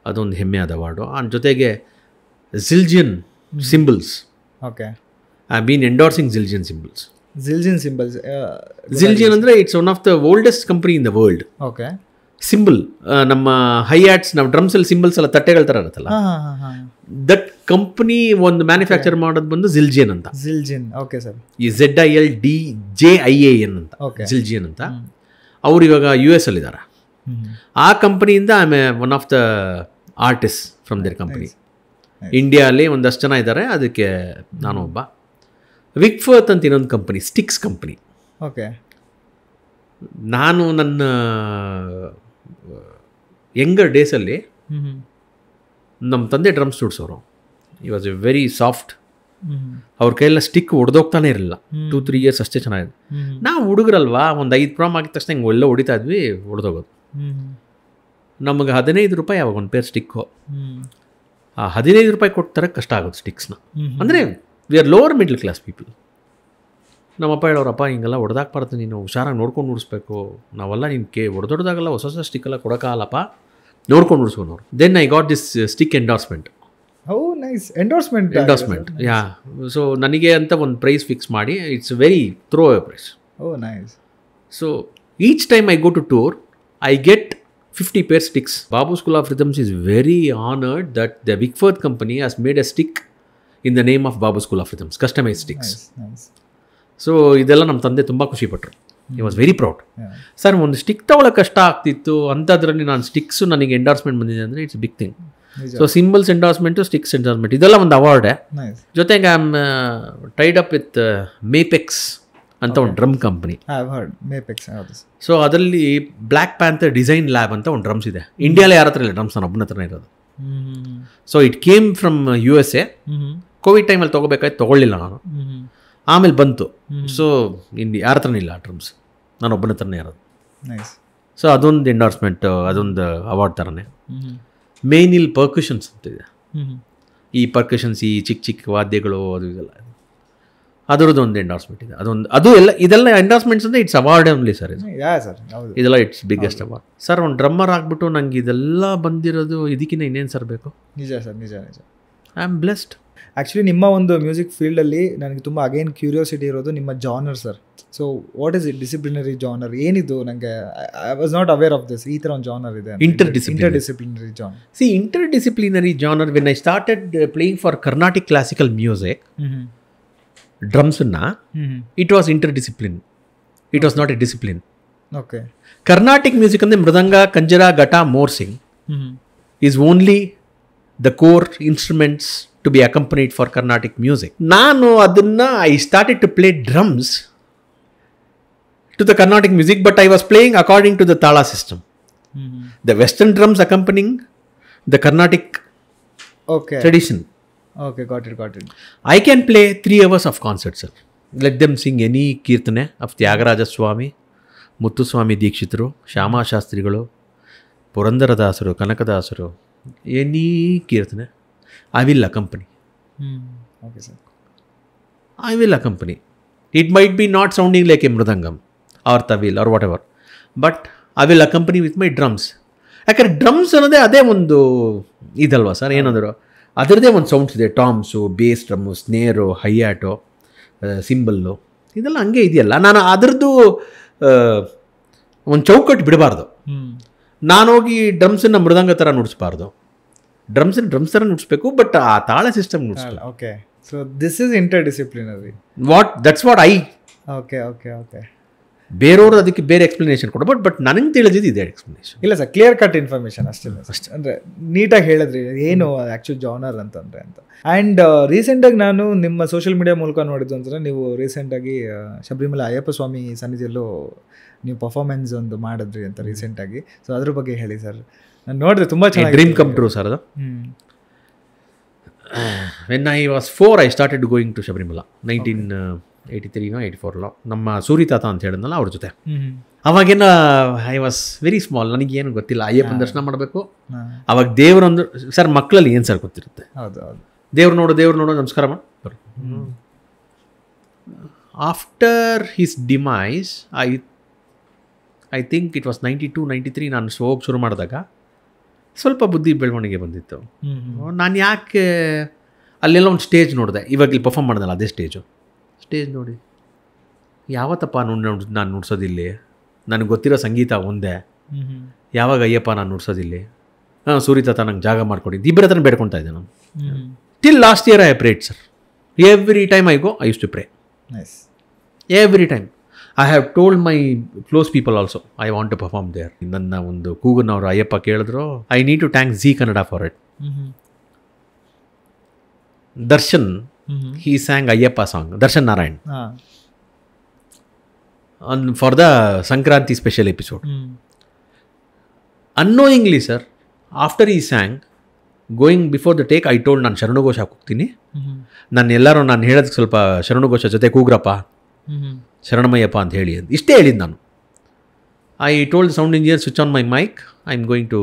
ಅದೊಂದು ಹೆಮ್ಮೆಯಾದ ಅವಾರ್ಡು. ಜೊತೆಗೆ Zildjian cymbals, okay, I been endorsing Zildjian cymbals. Zildjian ಅಂದರೆ it's one of the oldest company in the world. Okay, cymbal ನಮ್ಮ ಹೈ ಹ್ಯಾಟ್ಸ್, ನಮ್ಮ ಡ್ರಮ್ಸಲ್ಲಿ ಸಿಂಬಲ್ಸ್ ಎಲ್ಲ ತಟ್ಟೆಗಳ ಥರ ಇರುತ್ತಲ್ಲ, ದಟ್ ಕಂಪ್ನಿ ಒಂದು ಮ್ಯಾನುಫ್ಯಾಕ್ಚರ್ ಮಾಡೋದು ಬಂದು ಜಿಲ್ಜಿಯನ್ ಅಂತ. ಜಿಲ್ಜಿಯನ್, ಓಕೆ ಸರ್. ಈ ZILDJIAN ಅಂತ, ಜಿಲ್ಜಿಯನ್ ಅಂತ. ಅವ್ರು ಇವಾಗ US ಅಲ್ಲಿದ್ದಾರೆ. ಆ ಕಂಪನಿಯಿಂದ I am one of the artist from their company. ಇಂಡಿಯಾಲಿ ಒಂದಷ್ಟು ಜನ ಇದ್ದಾರೆ, ಅದಕ್ಕೆ ನಾನು ಒಬ್ಬ. ವಿಕ್ಫರ್ತ್ ಅಂತ ಇನ್ನೊಂದು ಕಂಪನಿ, ಸ್ಟಿಕ್ಸ್ ಕಂಪನಿ. ಓಕೆ, ನಾನು ನನ್ನ ಯಂಗರ್ ಡೇಸಲ್ಲಿ ನಮ್ಮ ತಂದೆ ಡ್ರಮ್ಸ್ ನುಡ್ಸೋರು. ಈ ವಾಸ್ ಎ ವೆರಿ ಸಾಫ್ಟ್. ಅವ್ರ ಕೈಯೆಲ್ಲ ಸ್ಟಿಕ್ ಹೊಡೆದೋಗ್ತಾನೆ ಇರಲಿಲ್ಲ. 2-3 ಇಯರ್ಸ್ ಅಷ್ಟೇ ಚೆನ್ನಾಗಿದೆ. ನಾವು ಹುಡುಗರಲ್ವಾ, ಒಂದು 5 ಪ್ರೋಮ್ ಆಗಿದ ತಕ್ಷಣ ಹಿಂಗೆ ಒಳ್ಳೆ ಹೊಡಿತಾ ಇದ್ವಿ, ಹೊಡೆದೋಗೋದು. ನಮಗೆ 15 ರೂಪಾಯಿ ಅವಾಗ ಒಂದು ಪೇರ್ ಸ್ಟಿಕ್ಕು. ಆ 15 ರೂಪಾಯಿ ಕೊಡ್ತಾರೆ, ಕಷ್ಟ ಆಗೋದು ಸ್ಟಿಕ್ಸ್ನ. ಅಂದರೆ we are lower middle class people. ನಮ್ಮಪ್ಪ ಹೇಳೋರಪ್ಪ, ಹಿಂಗೆಲ್ಲ ಹೊಡೆದಾಕ್ಬಾರ್ದು, ನೀನು ಹುಷಾರಾಗಿ ನೋಡ್ಕೊಂಡು ನುಡಿಸ್ಬೇಕು, ನಾವೆಲ್ಲ ನೀನು ಹೊಡೆದೊಡ್ದಾಗೆಲ್ಲ ಹೊಸ ಹೊಸ ಸ್ಟಿಕ್ಕೆಲ್ಲ ಕೊಡೋಕ್ಕಾಗಲ್ಲಪ್ಪ, ನೋಡ್ಕೊಂಡು ನುಡಿಸ್ಕೊನವ್ರು. Then I got this stick endorsement. Endorsement, yeah. So ನನಗೆ ಅಂತ ಒಂದು ಪ್ರೈಸ್ ಫಿಕ್ಸ್ ಮಾಡಿ, it's very throw a price. So each time I go to tour, I get 50 pair sticks. Babu School of Rhythms is very honored that the Wickforth company has made a stick in the name of Babu School of Rhythms, customized sticks. So ಇದೆಲ್ಲ ನಮ್ಮ ತಂದೆ ತುಂಬ ಖುಷಿಪಟ್ಟರು. ಈ was very proud. Sir, ಒಂದು stick ತೊಗೊಳಕ್ಕೆ ಕಷ್ಟ ಆಗ್ತಿತ್ತು, ಅಂಥದ್ರಲ್ಲಿ ನಾನು ಸ್ಟಿಕ್ಸು ನನಗೆ ಎಂಡೋರ್ಸ್ಮೆಂಟ್ ಬಂದಿದೆ ಅಂದರೆ it's big thing. So cymbals endorsement, sticks endorsement, ಇದೆಲ್ಲ ಒಂದು ಅವಾರ್ಡೆ. ಜೊತೆಗೆ I am tied up with Mapex ಅಂತ ಒಂದು ಡ್ರಮ್ ಕಂಪನಿ. ಸೊ ಅದರಲ್ಲಿ ಬ್ಲ್ಯಾಕ್ ಪ್ಯಾಂಥರ್ ಡಿಸೈನ್ ಲ್ಯಾಬ್ ಅಂತ ಒಂದು ಡ್ರಮ್ಸ್ ಇದೆ. ಇಂಡಿಯಾಲೇ ಯಾರ ಹತ್ರ ಇಲ್ಲ ಡ್ರಮ್ಸ್, ನನ್ನ ಒಬ್ಬನ ಹತ್ರನೇ ಇರೋದು. So it came from USA. Covid ಟೈಮಲ್ಲಿ ತೊಗೋಬೇಕಾಯ್ತು, ತೊಗೊಳ್ಳಿಲ್ಲ ನಾನು. ಆಮೇಲೆ ಬಂತು. ಸೊ ಯಾರ ಹತ್ರನೇ ಇಲ್ಲ ಡ್ರಮ್ಸ್, ನಾನು ಒಬ್ಬನ ಹತ್ರನೇ ಇರೋದು. ಸೊ ಅದೊಂದು ಎಂಡೋರ್ಸ್ಮೆಂಟ್, ಅದೊಂದು ಅವಾರ್ಡ್ ಥರನೇ. ಮೇನಿಲ್ ಪರ್ಕಷನ್ಸ್ ಅಂತ ಇದೆ. ಈ ಪರ್ಕಷನ್ಸ್, ಈ ಚಿಕ್ಕ ಚಿಕ್ಕ ವಾದ್ಯಗಳು, ಅದು ಇದೆಲ್ಲ, ಅದರದ್ದು ಒಂದು ಎಂಡೋರ್ಸ್ಮೆಂಟ್ ಇದೆ. ಅದು ಎಲ್ಲ ಇದೆಲ್ಲ ಎಂಡೋರ್ಸ್ಮೆಂಟ್ಸ್ ಅಂದರೆ ಇಟ್ಸ್ ಅವಾರ್ಡ್ ಓನ್ಲಿ ಸರ್. ಇದೆಲ್ಲ ಇಟ್ಸ್ ಬಿಗ್ಗೆಸ್ಟ್ ಅವಾರ್ಡ್. ಸರ್, ಒಂದು ಡ್ರಮ್ಮರ್ ಆಗಿಬಿಟ್ಟು ನಂಗೆ ಇದೆಲ್ಲ ಬಂದಿರೋದು, ಇದಕ್ಕಿಂತ ಇನ್ನೇನು ಸರ್ ಬೇಕು? ನಿಜ ಸರ್, ನಿಜ. I am blessed. ಆ್ಯಕ್ಚುಲಿ ನಿಮ್ಮ ಒಂದು ಮ್ಯೂಸಿಕ್ ಫೀಲ್ಡಲ್ಲಿ ನನಗೆ ತುಂಬ ಅಗೇನ್ ಕ್ಯೂರಿಯಾಸಿಟಿ ಇರೋದು ನಿಮ್ಮ genre sir. So what is it, disciplinary genre ಏನಿದು? ನನಗೆ I was not aware of this, ಈ ಥರ ಒಂದು ಜಾನರ್ ಇದೆ. Interdisciplinary genre. See, interdisciplinary genre, when I started playing for Carnatic classical music, ಡ್ರಮ್ಸನ್ನ, it was interdiscipline, it was not a discipline. Okay. Carnatic music ಅಂದರೆ mridanga, kanjira, ghata, morsing is only the core instruments to be accompanied for Carnatic music. ನಾನು ಅದನ್ನು I started to play drums to the Carnatic music, but I was playing according to the tala system. The western drums accompanying the Carnatic tradition. Okay, got it. I can play 3 hours of concert, sir. Let them sing any ಕೀರ್ತನೆ of Tyagaraja ಸ್ವಾಮಿ, ಮುತ್ತುಸ್ವಾಮಿ ದೀಕ್ಷಿತರು, ಶ್ಯಾಮಾ ಶಾಸ್ತ್ರಿಗಳು, ಪುರಂದರದಾಸರು, ಕನಕದಾಸರು, any ಕೀರ್ತನೆ, I will accompany. Okay, sir. I will accompany. It might be not sounding like a mridangam or tawil or whatever, but I will accompany with my drums. ಯಾಕಂದ್ರೆ drums ಅನ್ನೋದೇ ಅದೇ ಒಂದು ಇದಲ್ವಾ sir, ಏನಂದ್ರು ಅದರದ್ದೇ ಒಂದು ಸೌಂಡ್ಸ್ ಇದೆ. ಟಾಮ್ಸು, base drum, ಸ್ನೇರು, ಹೈಯಾಟು, symbol, ಇದೆಲ್ಲ ಹಂಗೆ ಇದೆಯಲ್ಲ. ನಾನು ಅದರದ್ದು ಒಂದು ಚೌಕಟ್ಟು ಬಿಡಬಾರ್ದು. ನಾನೋಗಿ ಡ್ರಮ್ಸನ್ನು ಮೃದಂಗ ಥರ ನುಡಿಸ್ಬಾರ್ದು. ಡ್ರಮ್ಸ್ ಥರ ನುಡಿಸ್ಬೇಕು, ಬಟ್ ಆ ತಾಳ ಸಿಸ್ಟಮ್ ನುಡಿಸ್ಬೇಕು. Okay, so this is interdisciplinary. That's what I. Okay. ಬೇರೆಯವರು ಅದಕ್ಕೆ ಬೇರೆ ಎಕ್ಸ್ಪ್ಲನೇಷನ್ ಕೊಡ್ಬೋದು, ಬಟ್ ನನಗೆ ತಿಳಿದಿದ್ದು ಇದೆ ಎಕ್ಸ್ಪ್ಲನೇಷನ್. ಇಲ್ಲ ಸರ್, ಕ್ಲಿಯರ್ ಕಟ್ ಇನ್ಫಾರ್ಮೇಷನ್ ಅಷ್ಟೇ. ಅಂದರೆ ನೀಟಾಗಿ ಹೇಳಿದ್ರಿ ಏನು ಆ್ಯಕ್ಚುಲ್ ಜಾನರ್ ಅಂತಂದರೆ ಅಂತ. ಆ್ಯಂಡ್ ರೀಸೆಂಟಾಗಿ ನಾನು ನಿಮ್ಮ ಸೋಷಿಯಲ್ ಮೀಡಿಯಾ ಮೂಲಕ ನೋಡಿದ್ದು ಅಂತಂದರೆ, ನೀವು ರೀಸೆಂಟಾಗಿ ಶಬರಿಮಲೆ ಅಯ್ಯಪ್ಪ ಸ್ವಾಮಿ ಸನ್ನಿಧಿಯಲ್ಲೂ ನೀವು ಪರ್ಫಾರ್ಮೆನ್ಸ್ ಒಂದು ಮಾಡಿದ್ರಿ ಅಂತ ರೀಸೆಂಟಾಗಿ. ಸೊ ಅದ್ರ ಬಗ್ಗೆ ಹೇಳಿ ಸರ್. ನಾನು ನೋಡಿದ್ರೆ ತುಂಬ ಚೆನ್ನಾಗಿ ಡ್ರೀಮ್ ಕಮ್ ಟ್ರೂ ಸರ್ ಅದು. When I was 4 I started going to Sabarimala. 1983-84 ನಮ್ಮ ಸೂರಿ ತಾತ ಅಂತ ಹೇಳಿದ್ನಲ್ಲ, ಅವ್ರ ಜೊತೆ. ಅವಾಗೇನ ಐ ವಾಸ್ ವೆರಿ ಸ್ಮಾಲ್, ನನಗೇನು ಗೊತ್ತಿಲ್ಲ. ಅಯ್ಯಪ್ಪನ ದರ್ಶನ ಮಾಡಬೇಕು. ಅವಾಗ ದೇವರೊಂದು ಸರ್, ಮಕ್ಕಳಲ್ಲಿ ಏನು ಸರ್ ಗೊತ್ತಿರುತ್ತೆ. ದೇವ್ರು ನೋಡು ನಮಸ್ಕಾರ ಮಾಡು. After his demise I think it was 92-93 ನಾನು ಹೋಗಿ ಶುರು ಮಾಡಿದಾಗ ಸ್ವಲ್ಪ ಬುದ್ಧಿ ಬೆಳವಣಿಗೆ ಬಂದಿತ್ತು. ನಾನು ಯಾಕೆ ಅಲ್ಲೆಲ್ಲ ಒಂದು ಸ್ಟೇಜ್ ನೋಡಿದೆ, ಇವಾಗ ಇಲ್ಲಿ ಪರ್ಫಾರ್ಮ್ ಮಾಡಿದಲ್ಲ ಅದೇ ಸ್ಟೇಜ್ ನೋಡಿ ಯಾವತ್ತಪ್ಪ ನಾನು ನುಡ್ಸೋದಿಲ್ಲಿ, ನನಗೆ ಗೊತ್ತಿರೋ ಸಂಗೀತ ಒಂದೇ, ಯಾವಾಗ ಅಯ್ಯಪ್ಪ ನಾನು ನುಡ್ಸೋದಿಲ್ಲಿ, ಸೂರ್ಯತಾತ ನಂಗೆ ಜಾಗ ಮಾಡ್ಕೊಟ್ಟಿದ್ದು ಇಬ್ಬರ ಹತ್ರ ಬೇಡ್ಕೊತಾ ಇದ್ದೆ ನಾನು. Till last year I prayed sir. Every time I go I use to pray. Every time I have told my close people also I want to perform there. ನನ್ನ ಒಂದು ಕೂಗನವರು ಅಯ್ಯಪ್ಪ ಕೇಳಿದ್ರು, I need to thank Zee Kannada for it. Darshan he sang Ayyappa song, Darshan Narayan, for the Sankranti special episode. Annoyingly sir, after ಈ sang going before the take I told ನಾನು ಶರಣಘೋಷ ಹಾಕೋಗ್ತೀನಿ, ನಾನು ಎಲ್ಲರೂ ನಾನು ಹೇಳೋದಕ್ಕೆ ಸ್ವಲ್ಪ ಶರಣಘೋಷ ಜೊತೆ ಕೂಗ್ರಪ್ಪ, ಶರಣಮಯ್ಯಪ್ಪ ಅಂತ ಹೇಳಿ ಅಂತ ಇಷ್ಟೇ ಹೇಳಿದ್ದು ನಾನು. I told sound engineer switch on my mic, I am going to.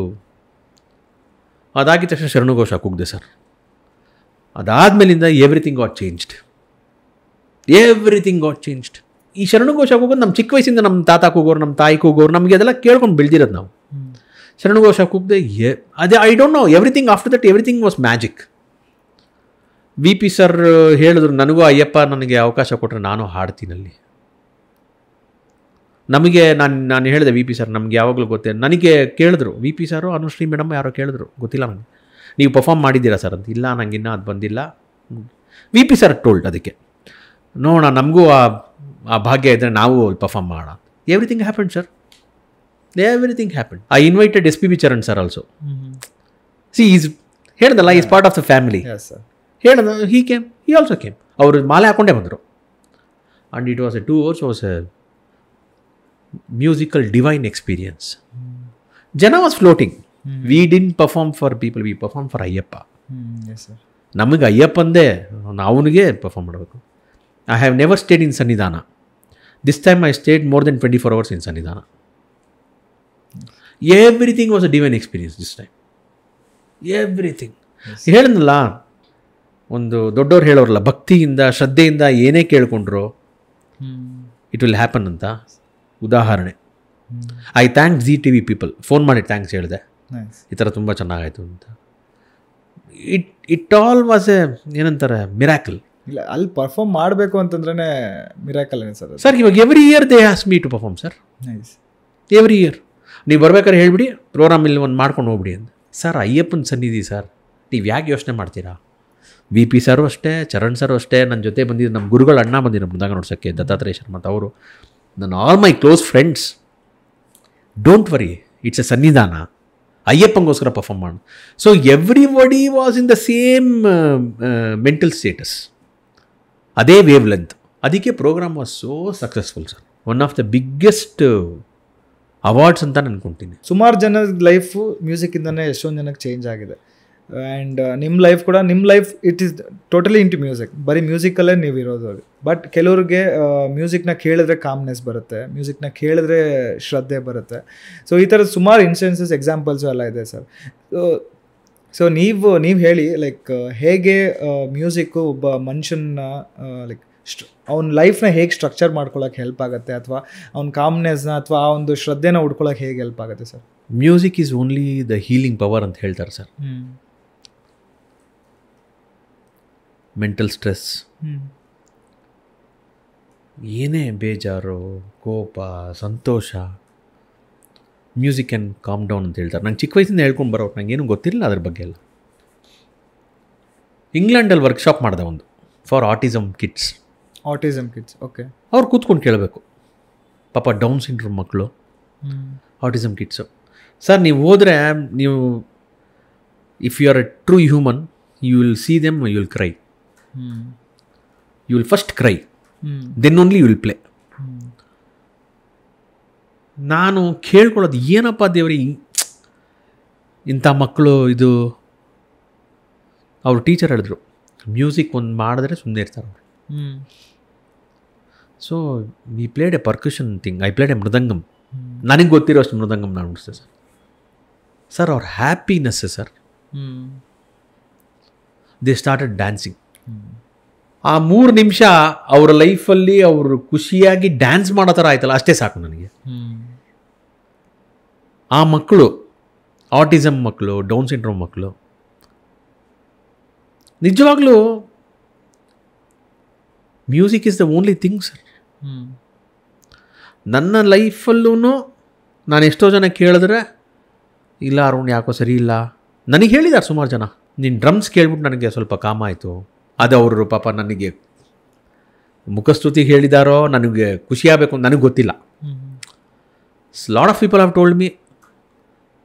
ಅದಾಗಿದ ತಕ್ಷಣ ಶರಣಘೋಷ ಕೂಗಿದೆ ಸರ್. ಅದಾದಮೇಲಿಂದ ಎವ್ರಿಥಿಂಗ್ ಗಾಟ್ ಚೇಂಜ್ಡ್. ಈ ಶರಣಘೋಷ ಕೂಗೋದು ನಮ್ಮ ಚಿಕ್ಕ ವಯಸ್ಸಿಂದ ನಮ್ಮ ತಾತ ಕೂಗೋರು, ನಮ್ಮ ತಾಯಿ ಕೂಗೋರು, ನಮಗೆ ಅದೆಲ್ಲ ಕೇಳ್ಕೊಂಡು ಬೆಳೆದಿರೋದು ನಾವು. ಶರಣಘೋಷ ಕೂಗದೆ ಅದೇ I don't know, everything after that everything was magic. V P sir ಹೇಳಿದ್ರು, ನನಗೂ ಅಯ್ಯಪ್ಪ ನನಗೆ ಅವಕಾಶ ಕೊಟ್ಟರೆ ನಾನು ಹಾಡ್ತೀನಲ್ಲಿ. ನಮಗೆ ನಾನು ಹೇಳಿದೆ ವಿ ಪಿ ಸರ್ ನಮ್ಗೆ ಯಾವಾಗಲೂ ಗೊತ್ತೇ, ನನಗೆ ಕೇಳಿದ್ರು ವಿ ಪಿ ಸರು ಅನುಶ್ರೀ ಮೇಡಮ್ ಯಾರೋ ಕೇಳಿದ್ರು, ಗೊತ್ತಿಲ್ಲ ನನಗೆ, ನೀವು ಪರ್ಫಾರ್ಮ್ ಮಾಡಿದ್ದೀರಾ ಸರ್ ಅಂತ. ಇಲ್ಲ ನನಗಿನ್ನ ಅದು ಬಂದಿಲ್ಲ. ವಿ ಪಿ ಸರ್ ಟೋಲ್ಡ್ ಅದಕ್ಕೆ ನೋಡೋಣ, ನಮಗೂ ಆ ಭಾಗ್ಯ ಇದ್ದರೆ ನಾವು ಪರ್ಫಾರ್ಮ್ ಮಾಡೋಣ. Everything happen sir, everything happen. I invited SPB Charan sir also. See is ಹೇಳ್ದಲ್ಲ, is part of the family. ಹೇಳ್ದ ಹಿ ಆಲ್ಸೋ ಕೇಮ್. ಅವರು ಮಾಲೆ ಹಾಕೊಂಡೇ ಬಂದರು. And it was 2 hours was a musical divine experience. ಜನ was floating. We didn't perform for people, we perform for Ayyappa. ನಮಗೆ ಅಯ್ಯಪ್ಪಂದೇ ಅವನಿಗೆ ಪರ್ಫಾರ್ಮ್ ಮಾಡಬೇಕು. I have never stayed in Sannidhana. This time I stayed more then 24 hours ಇನ್ ಸನ್ನಿಧಾನ. Everything was a divine experience this time. Everything. ಹೇಳಿದ್ನಲ್ಲ, ಒಂದು ದೊಡ್ಡವ್ರು ಹೇಳೋರಲ್ಲ, ಭಕ್ತಿಯಿಂದ ಶ್ರದ್ಧೆಯಿಂದ ಏನೇ ಕೇಳ್ಕೊಂಡ್ರು ಇಟ್ ವಿಲ್ ಹ್ಯಾಪನ್ ಅಂತ. ಉದಾಹರಣೆ, I thank ZTV people. Phone ಮಾಡಿ ಥ್ಯಾಂಕ್ಸ್ ಹೇಳಿದೆ, ಈ ಥರ ತುಂಬ ಚೆನ್ನಾಗಾಯಿತು ಅಂತ. ಇಟ್ ಆಲ್ ವಾಸ್ ಎ ಏನಂತಾರೆ ಮಿರಾಕಲ್. ಇಲ್ಲ, ಅಲ್ಲಿ ಪರ್ಫಾರ್ಮ್ ಮಾಡಬೇಕು ಅಂತಂದ್ರೆ ಮಿರಾಕಲ್ ಸರ್. ಸರ್ ಇವಾಗ every year they has me to perform sir. Every year ನೀವು ಬರ್ಬೇಕಾದ್ರೆ ಹೇಳ್ಬಿಡಿ, ಪ್ರೋಗ್ರಾಮ್ ಇಲ್ಲಿ ಒಂದು ಮಾಡ್ಕೊಂಡು ಹೋಗ್ಬಿಡಿ ಅಂತ. ಸರ್ ಅಯ್ಯಪ್ಪನ ಸನ್ನಿಧಿ ಸರ್, ನೀವು ಯಾಕೆ ಯೋಚನೆ ಮಾಡ್ತೀರಾ? ವಿ ಪಿ ಸರು ಅಷ್ಟೇ, ಚರಣ್ ಸರು ಅಷ್ಟೇ, ನನ್ನ ಜೊತೆ ಬಂದಿದ್ದು ನಮ್ಮ ಗುರುಗಳು ಅಣ್ಣ ಬಂದಿರೋ ಮೃದಂಗ ನೋಡ್ಸೋಕ್ಕೆ, ದತ್ತಾತ್ರೇಯ ಶರ್ಮ ಅಂತ ಅವರು, ನನ್ನ all my close friends. Don't worry, it's a ಸನ್ನಿಧಾನ, ಅಯ್ಯಪ್ಪಂಗೋಸ್ಕರ ಪರ್ಫಾರ್ಮ್ ಮಾಡೋಣ. So everybody was in the same mental status, ಅದೇ ವೇವ್ ಲೆಂತ್. ಅದಕ್ಕೆ programme was so successful sir. One of the biggest awards ಅಂತ ಅನ್ಕೊಂತೀನಿ. ಸುಮಾರು ಜನದ ಲೈಫು ಮ್ಯೂಸಿಕ್ಕಿಂದನೇ ಎಷ್ಟೊಂದು ಜನಕ್ಕೆ ಚೇಂಜ್ ಆಗಿದೆ. ಆ್ಯಂಡ್ ನಿಮ್ಮ ಲೈಫ್ ಕೂಡ, ನಿಮ್ಮ life it is totally into music. ಬರೀ ಮ್ಯೂಸಿಕಲ್ಲೇ ನೀವು ಇರೋದು. ಬಟ್ ಕೆಲವ್ರಿಗೆ ಮ್ಯೂಸಿಕ್ನ ಕೇಳಿದ್ರೆ ಕಾಮ್ನೆಸ್ ಬರುತ್ತೆ, ಮ್ಯೂಸಿಕ್ನ ಕೇಳಿದ್ರೆ ಶ್ರದ್ಧೆ ಬರುತ್ತೆ. ಸೊ ಈ ಥರದ ಸುಮಾರು ಇನ್ಸ್ಟೆನ್ಸಸ್, ಎಕ್ಸಾಂಪಲ್ಸು ಎಲ್ಲ ಇದೆ ಸರ್. ಸೊ ನೀವು ಹೇಳಿ, ಲೈಕ್ ಹೇಗೆ ಮ್ಯೂಸಿಕ್ಕು ಒಬ್ಬ ಮನುಷ್ಯನ ಲೈಕ್ ಅವ್ನ ಲೈಫ್ನ ಹೇಗೆ ಸ್ಟ್ರಕ್ಚರ್ ಮಾಡ್ಕೊಳ್ಳೋಕೆ ಹೆಲ್ಪ್ ಆಗುತ್ತೆ, ಅಥವಾ ಅವ್ನ ಕಾಮ್ನೆಸ್ನ ಅಥವಾ ಆ ಒಂದು ಶ್ರದ್ಧೆನ ಹುಡ್ಕೊಳ್ಳೋಕೆ ಹೇಗೆ ಹೆಲ್ಪ್ ಆಗುತ್ತೆ sir? Music is only the healing power ಅಂತ ಹೇಳ್ತಾರೆ ಸರ್. ಮೆಂಟಲ್ ಸ್ಟ್ರೆಸ್, ಏನೇ ಬೇಜಾರು, ಕೋಪ, ಸಂತೋಷ, ಮ್ಯೂಸಿಕ್ ಕ್ಯಾನ್ ಕಾಮ್ ಡೌನ್ ಅಂತ ಹೇಳ್ತಾರೆ. ನಂಗೆ ಚಿಕ್ಕ ವಯಸ್ಸಿಂದ ಹೇಳ್ಕೊಂಡು ಬರೋರು, ನಂಗೇನು ಗೊತ್ತಿರಲಿಲ್ಲ ಅದ್ರ ಬಗ್ಗೆ ಎಲ್ಲ. ಇಂಗ್ಲೆಂಡಲ್ಲಿ ವರ್ಕ್ಶಾಪ್ ಮಾಡಿದೆ ಒಂದು ಫಾರ್ ಆಟಿಸಮ್ ಕಿಡ್ಸ್. ಓಕೆ. ಅವ್ರು ಕೂತ್ಕೊಂಡು ಕೇಳಬೇಕು, ಪಾಪ ಡೌನ್ ಸಿಂಡ್ರೋಮ್ ಮಕ್ಕಳು, ಆಟಿಸಮ್ ಕಿಡ್ಸು. ಸರ್ ನೀವು ಹೋದರೆ, ನೀವು if you are a true human, you will see them, you will cry. You will first cry, then only you will play. ನಾನು ಕೇಳ್ಕೊಳ್ಳೋದು, ಏನಪ್ಪ ದೇವ್ರಿ ಇಂಥ ಮಕ್ಕಳು ಇದು. ಅವ್ರ ಟೀಚರ್ ಹೇಳಿದ್ರು, ಮ್ಯೂಸಿಕ್ ಒಂದು ಮಾಡಿದ್ರೆ ಸುಮ್ಮನೆ ಇರ್ತಾರೆ ಅವರು. So we played a percussion thing, I played a mridangam. ನನಗೆ ಗೊತ್ತಿರೋ ಅಷ್ಟು ಮೃದಂಗಮ್ ನಾನು ನುಡಿಸ್ದೆ ಸರ್. ಅವ್ರ happiness sir, they started dancing. ಆ 3 ನಿಮಿಷ ಅವರ ಲೈಫಲ್ಲಿ ಅವರು ಖುಷಿಯಾಗಿ ಡ್ಯಾನ್ಸ್ ಮಾಡೋ ಥರ ಆಯ್ತಲ್ಲ, ಅಷ್ಟೇ ಸಾಕು ನನಗೆ. ಆ ಮಕ್ಕಳು, ಆಟಿಸಮ್ ಮಕ್ಕಳು, ಡೌನ್ ಸಿಂಡ್ರೋಮ್ ಮಕ್ಕಳು, ನಿಜವಾಗ್ಲೂ music is the only thing sir. ನನ್ನ ಲೈಫಲ್ಲೂ ನಾನು ಎಷ್ಟೋ ಜನ ಕೇಳಿದ್ರೆ, ಇಲ್ಲ ಅರುಣ್ ಯಾಕೋ ಸರಿ ಇಲ್ಲ, ನನಗೆ ಹೇಳಿದ್ದಾರೆ ಸುಮಾರು ಜನ, ನೀನು ಡ್ರಮ್ಸ್ ಕೇಳ್ಬಿಟ್ಟು ನನಗೆ ಸ್ವಲ್ಪ ಕಾಮ ಆಯಿತು. ಅದು ಅವರು ಪಾಪ ನನಗೆ ಮುಖಸ್ತುತಿಗೆ ಹೇಳಿದಾರೋ ನನಗೆ ಖುಷಿಯಾಗಬೇಕು ಅಂತ ನನಗೆ ಗೊತ್ತಿಲ್ಲ. Lot of people have told me,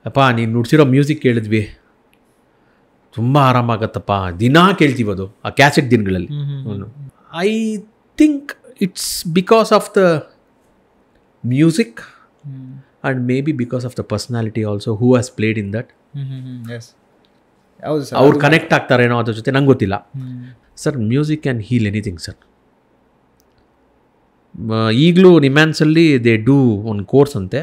ಅಪ್ಪ ನೀನು ನುಡ್ಸಿರೋ ಮ್ಯೂಸಿಕ್ ಕೇಳಿದ್ವಿ, ತುಂಬ ಆರಾಮಾಗತ್ತಪ್ಪ, ದಿನಾ ಕೇಳ್ತೀವಿ ಅದು ಆ ಕ್ಯಾಸೆಟ್ ದಿನಗಳಲ್ಲಿ. I think it's because of the music and maybe because of the personality also who has played in that. ಅವ್ರು ಕನೆಕ್ಟ್ ಆಗ್ತಾರೇನೋ ಅದ್ರ ಜೊತೆ, ನಂಗೆ ಗೊತ್ತಿಲ್ಲ sir. Music can heal anything sir. ಈಗಲೂ ನಿಮ್ಯಾನ್ಸಲ್ಲಿ ದೇ ಡೂ ಒಂದು ಕೋರ್ಸ್ ಅಂತೆ.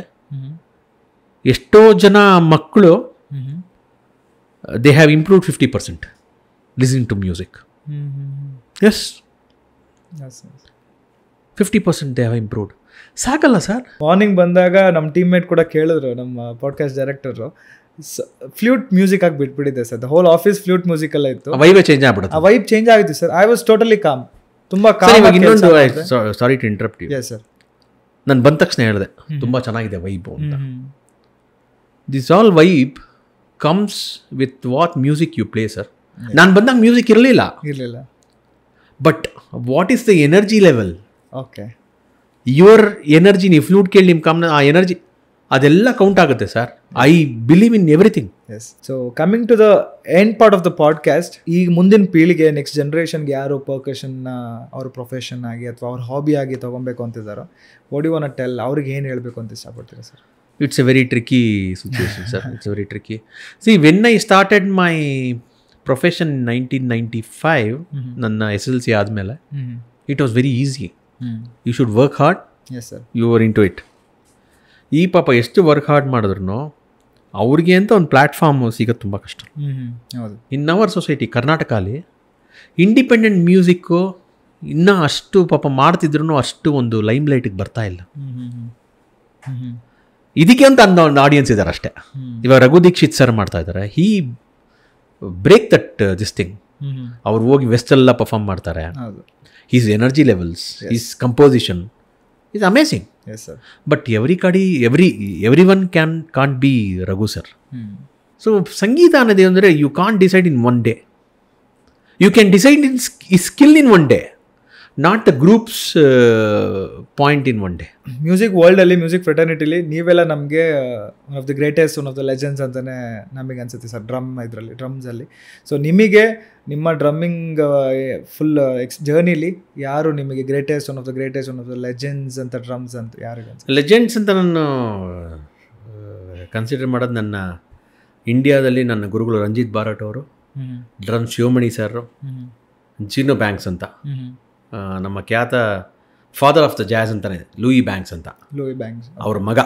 ಎಷ್ಟೋ ಜನ ಮಕ್ಕಳು they have improved 50% listening to music. Yes, 50% they have improved. ಸಾಕಲ್ಲ ಸರ್. ಮಾರ್ನಿಂಗ್ ಬಂದಾಗ ನಮ್ಮ ಟೀಮ್ಮೇಟ್ ಕೂಡ ಕೇಳಿದ್ರು, ನಮ್ಮ ಪಾಡ್ಕಾಸ್ಟ್ ಡೈರೆಕ್ಟರು, ಫ್ಲೂಟ್ ಮ್ಯೂಸಿಕ್ ಆಗಿ ಬಿಟ್ಬಿಟ್ಟಿದೆ sir. The whole office flute music ಎಲ್ಲ ಇತ್ತು. ವೈಬೇ ಚೇಂಜ್ ಆಗ್ಬಿಡುತ್ತೆ. ಆ ವೈಬ್ ಚೇಂಜ್ ಆಗಿತ್ತು sir. I was totally calm. ತುಂಬಾ ಇನ್ನೊಂದು, sorry to interrupt you. Sir, ನಾನು ಬಂದ ತಕ್ಷಣ ಹೇಳಿದೆ ತುಂಬ ಚೆನ್ನಾಗಿದೆ ವೈಬ್ ಅಂತ. This all vibe comes with what music you play sir. ನಾನು ಬಂದಾಗ ಮ್ಯೂಸಿಕ್ ಇರಲಿಲ್ಲ, but what is the energy level. Okay, your energy, ನೀವು ಫ್ಲೂಟ್ ಕೇಳಿ ನಿಮ್ಮ ಕಾಮ್ನ ಆ ಎನರ್ಜಿ ಅದೆಲ್ಲ ಕೌಂಟ್ ಆಗುತ್ತೆ sir. I believe in everything. Yes. So coming to the end part of the podcast, ಈಗ ಮುಂದಿನ ಪೀಳಿಗೆ, ನೆಕ್ಸ್ಟ್ ಜನ್ರೇಷನ್ಗೆ ಯಾರು ಪರ್ಕಷನ್ನ ಅವ್ರ ಪ್ರೊಫೆಷನ್ ಆಗಿ ಅಥವಾ ಅವ್ರ ಹಾಬಿ ಆಗಿ ತೊಗೊಬೇಕು ಅಂತಿದ್ದಾರೋ, what you want to tell, ಅವ್ರಿಗೆ ಏನು ಹೇಳಬೇಕು ಅಂತ ಇಷ್ಟಪಡ್ತೀರಾ sir? It's a very tricky situation, sir. It's very tricky. See, when I started my profession in 1995, ನನ್ನ SLC ಆದಮೇಲೆ, it was very easy. You should work hard. Yes, sir. You were into it. ಈ ಪಾಪ ಎಷ್ಟು work hard ಮಾಡಿದ್ರು ಅವ್ರಿಗೆ ಅಂತ ಒಂದು platform ಸಿಗೋದು ತುಂಬ ಕಷ್ಟ. ಹೌದು. ಇನ್ ಅವರ್ ಸೊಸೈಟಿ ಕರ್ನಾಟಕಲ್ಲಿ ಇಂಡಿಪೆಂಡೆಂಟ್ ಮ್ಯೂಸಿಕ್ಕು ಇನ್ನೂ ಅಷ್ಟು ಪಾಪ ಮಾಡ್ತಿದ್ರು ಅಷ್ಟು ಒಂದು ಲೈಮ್ ಲೈಟಿಗೆ ಬರ್ತಾ ಇಲ್ಲ. ಇದಕ್ಕೆ ಅಂತ ಒಂದು ಆಡಿಯನ್ಸ್ ಇದ್ದಾರೆ ಅಷ್ಟೇ. ಇವಾಗ ರಘು ದೀಕ್ಷಿತ್ ಸರ್ ಮಾಡ್ತಾ ಇದ್ದಾರೆ. He break that this thing. ಅವ್ರು ಹೋಗಿ ವೆಸ್ಟೆಲ್ಲ ಪರ್ಫಾರ್ಮ್ ಮಾಡ್ತಾರೆ. He's energy levels, he's composition is amazing. But every one can't be Raghu sir. So ಸಂಗೀತ ಅನ್ನೋದೇ ಅಂದರೆ you can't decide in one day. You can decide in skill in one day, not the groups point in one day. Music ವರ್ಲ್ಡಲ್ಲಿ, music ಫ್ರೆಟರ್ನಿಟಿಲಿ ನೀವೆಲ್ಲ ನಮಗೆ one of the greatest, one of the legends ಅಂತಲೇ ನಮಗೆ ಅನ್ಸುತ್ತೆ sir, ಡ್ರಮ್ಸಲ್ಲಿ. So ನಿಮಗೆ ನಿಮ್ಮ drumming full ಜರ್ನಿಲಿ ಯಾರು ನಿಮಗೆ greatest, one of the legends ಅಂತ ಡ್ರಮ್ಸ್ ಅಂತ ಯಾರಿಗೆ ಅನ್ಸುತ್ತೆ? ಲೆಜೆಂಡ್ಸ್ ಅಂತ ನಾನು ಕನ್ಸಿಡರ್ ಮಾಡೋದು, ನನ್ನ ಇಂಡಿಯಾದಲ್ಲಿ ನನ್ನ ಗುರುಗಳು ರಂಜಿತ್ ಬಾರಟ್ ಅವರು, ಡ್ರಮ್ ಶಿವಮಣಿ ಸರ್, ಜೀನೋ ಬ್ಯಾಂಕ್ಸ್ ಅಂತ, ನಮ್ಮ ಖ್ಯಾತ ಫಾದರ್ ಆಫ್ ದ ಜಾಝ್ ಅಂತಾನೆ ಲೂಯಿ ಬ್ಯಾಂಕ್ಸ್ ಅಂತ, ಅವ್ರ ಮಗ